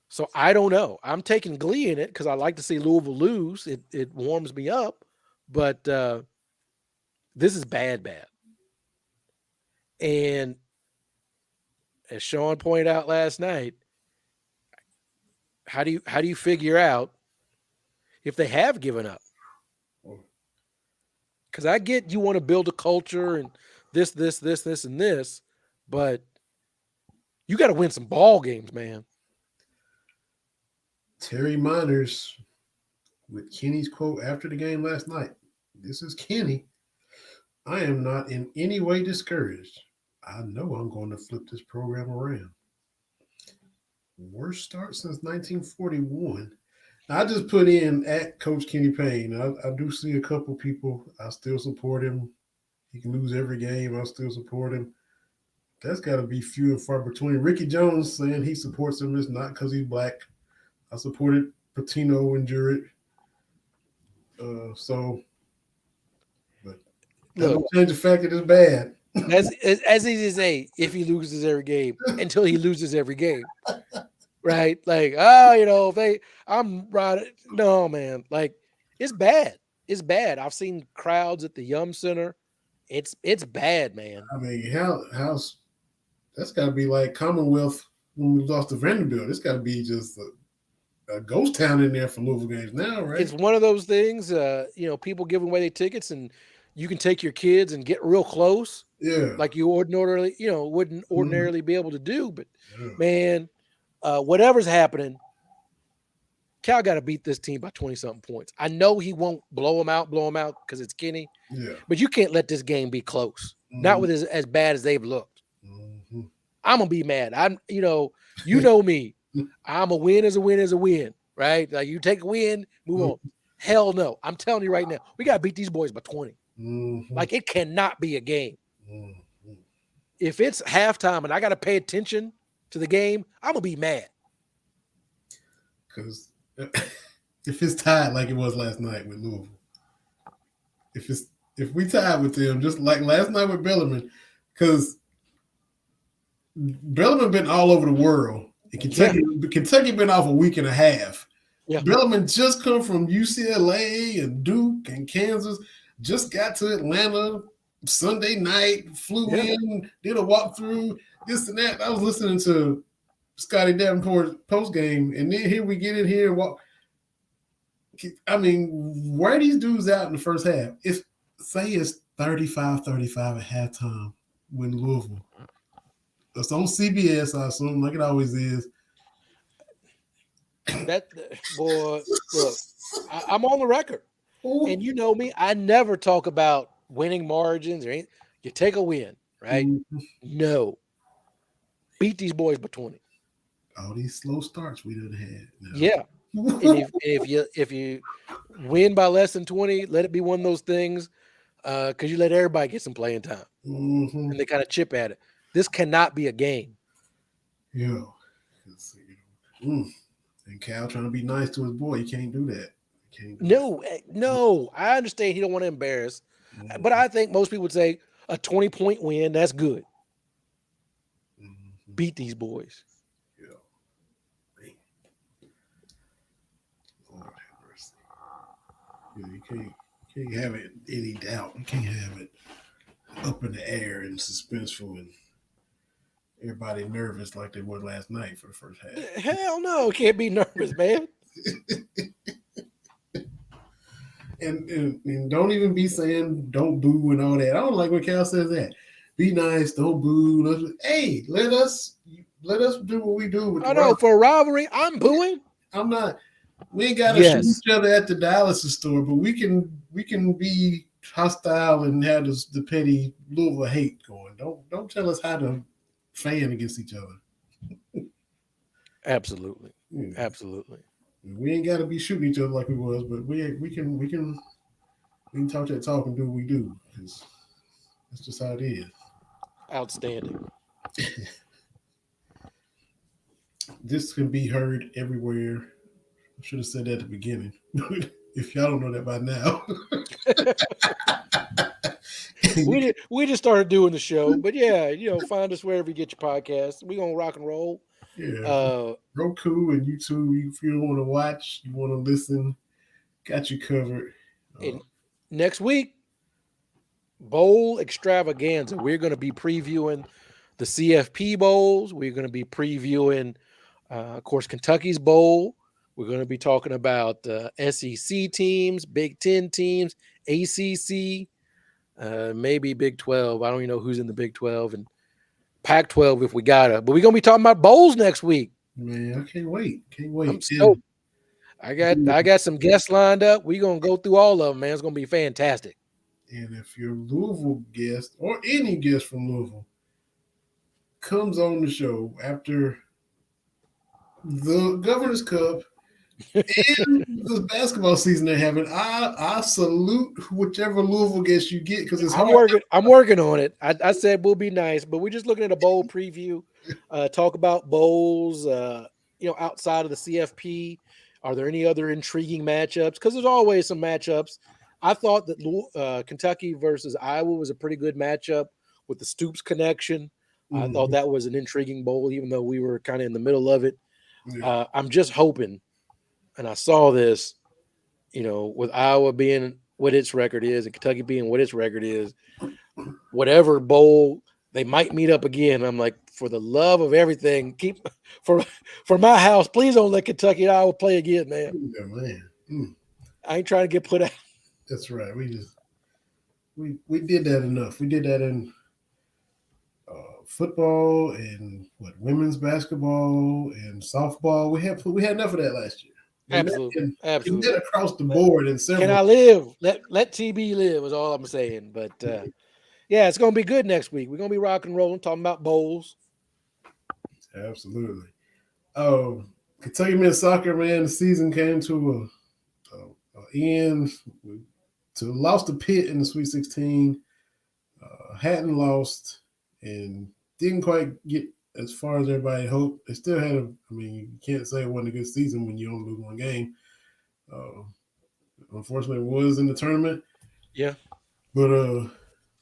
So I don't know. I'm taking glee in it because I like to see Louisville lose. It warms me up. But this is bad. And as Sean pointed out last night, how do you figure out if they have given up? because I get you want to build a culture and this, and this, but you got to win some ball games, man. Terry Miners with Kenny's quote after the game last night. This is Kenny. I am not in any way discouraged. I know I'm going to flip this program around. Worst start since 1941. I just put in at Coach Kenny Payne. I do see a couple people. I still support him. He can lose every game. I still support him. That's got to be few and far between. Ricky Jones saying he supports him. It's not because he's black. I supported Patino and Jurek. But that don't change the fact that it's bad. As easy as say, if he loses every game, until he loses every game. Right? Like, I'm right. No, man. Like, it's bad. It's bad. I've seen crowds at the Yum Center. It's bad, man. I mean, how's that's got to be like Commonwealth when we lost to Vanderbilt. It's got to be just a ghost town in there for Louisville games now, right? It's one of those things, people giving away their tickets and you can take your kids and get real close. Yeah. Like you wouldn't ordinarily be able to do. But man, whatever's happening, Cal got to beat this team by 20-something points. I know he won't blow them out because it's Kenny. Yeah. But you can't let this game be close. Not with as bad as they've looked. Mm-hmm. I'm gonna be mad. You know me. I'm a win is a win is a win, right? Like you take a win, move on. Hell no. I'm telling you right now, we gotta beat these boys by 20. Mm-hmm. Like it cannot be a game. Mm-hmm. If it's halftime and I gotta pay attention to the game, I'm gonna be mad. Because if it's tied like it was last night with Louisville, if we tied with them just like last night with Bellarmine, because Bellarmine been all over the world. And Kentucky been off a week and a half. Yeah. Bellarmine just come from UCLA and Duke and Kansas, just got to Atlanta Sunday night, flew in, did a walkthrough, this and that. I was listening to Scotty Davenport's post game, and then here we get in here and walk. I mean, where are these dudes out in the first half? It's 35-35 at halftime when Louisville. It's on CBS, I assume, like it always is. That boy, look, I'm on the record. And you know me, I never talk about winning margins or anything. You take a win, right? Mm-hmm. No. Beat these boys by 20. All these slow starts we done had. No. Yeah. And if you win by less than 20, let it be one of those things because you let everybody get some playing time. Mm-hmm. And they kind of chip at it. This cannot be a game. Yeah. And Cal trying to be nice to his boy. You can't do that. No. I understand he don't want to embarrass. Mm-hmm. But I think most people would say a 20-point win, that's good. Mm-hmm. Beat these boys. Yeah. Lord have mercy. Yeah, you can't have it any doubt. You can't have it up in the air and suspenseful and everybody nervous like they were last night for the first half. Hell no, can't be nervous, man. and don't even be saying don't boo and all that. I don't like when Cal says that. Be nice, don't boo. Hey, let us do what we do. I know for a rivalry, I'm booing. I'm not. We ain't got to shoot each other at the dialysis store, but we can be hostile and have the petty Louisville hate going. Don't tell us how to fan against each other. Absolutely. Absolutely. We ain't got to be shooting each other like we was, but we can talk that talk and do what we do. That's just how it is. Outstanding. This can be heard everywhere. I should have said that at the beginning. If y'all don't know that by now. we just started doing the show, but find us wherever you get your podcasts. We're gonna rock and roll. Yeah. Roku and YouTube. If you don't want to watch, you want to listen, got you covered. And next week, bowl extravaganza. We're going to be previewing the CFP bowls. We're going to be previewing, of course, Kentucky's bowl. We're going to be talking about SEC teams, Big Ten teams, ACC. maybe Big 12. I don't even know who's in the Big 12 and Pac-12 if we gotta. But we're gonna be talking about bowls next week. Man, I can't wait. Can't wait. I'm stoked. I got some guests lined up. We're gonna go through all of them, man. It's gonna be fantastic. And if your Louisville guest or any guest from Louisville comes on the show after the Governor's Cup and the basketball season they're having, I salute whichever Louisville guest you get because it's hard. I'm working on it. I said we'll be nice, but we're just looking at a bowl preview. Talk about bowls. Outside of the CFP, are there any other intriguing matchups? Because there's always some matchups. I thought that Kentucky versus Iowa was a pretty good matchup with the Stoops connection. I thought that was an intriguing bowl, even though we were kind of in the middle of it. Yeah. I'm just hoping, and I saw this, with Iowa being what its record is and Kentucky being what its record is, whatever bowl they might meet up again. I'm like, for the love of everything, keep for my house, please don't let Kentucky and Iowa play again, man. Yeah, man. I ain't trying to get put out. That's right. We did that enough. We did that in football and women's basketball and softball. We had enough of that last year. Absolutely. And then across the board in several. Can I live? Let TB live is all I'm saying. But yeah, it's gonna be good next week. We're gonna be rock and rolling, talking about bowls. Absolutely. Kentucky men's soccer, man, the season came to a end. Lost to Pitt in the Sweet 16. Hadn't lost and didn't quite get as far as everybody hoped. They still had you can't say it wasn't a good season when you only lose one game. Unfortunately, it was in the tournament. Yeah. But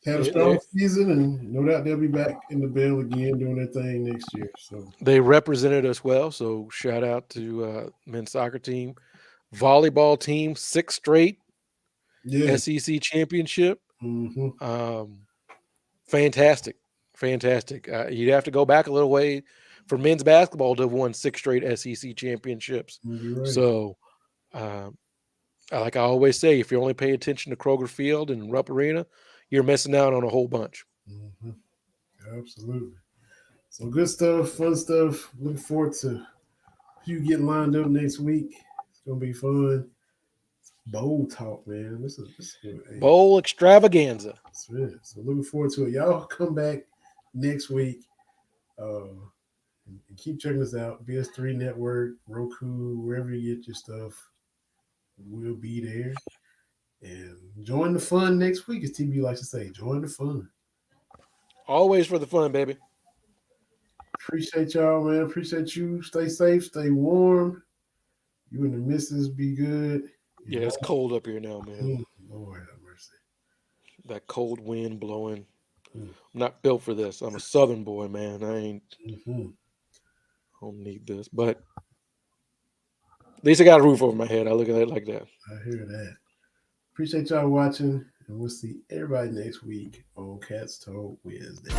had a strong season, and no doubt they'll be back in the bell again doing their thing next year. So they represented us well. So shout out to men's soccer team, volleyball team, 6th straight SEC championship. Mm-hmm. Fantastic. You'd have to go back a little way for men's basketball to have won 6 straight SEC championships. Right. So, like I always say, if you only pay attention to Kroger Field and Rupp Arena, you're missing out on a whole bunch. Mm-hmm. Absolutely. So good stuff, fun stuff. Looking forward to you getting lined up next week. It's gonna be fun. Bowl talk, man. This is good. Bowl extravaganza. That's it. So looking forward to it. Y'all come back next week. And keep checking us out. BS3 Network, Roku, wherever you get your stuff. We'll be there. And join the fun next week, as TB likes to say. Join the fun. Always for the fun, baby. Appreciate y'all, man. Appreciate you. Stay safe. Stay warm. You and the missus be good. Yeah, it's cold up here now, man. Lord have mercy. That cold wind blowing. I'm not built for this. I'm a Southern boy, man. I don't need this. But at least I got a roof over my head. I look at it like that. I hear that. Appreciate y'all watching, and we'll see everybody next week on Cats Talk Wednesday.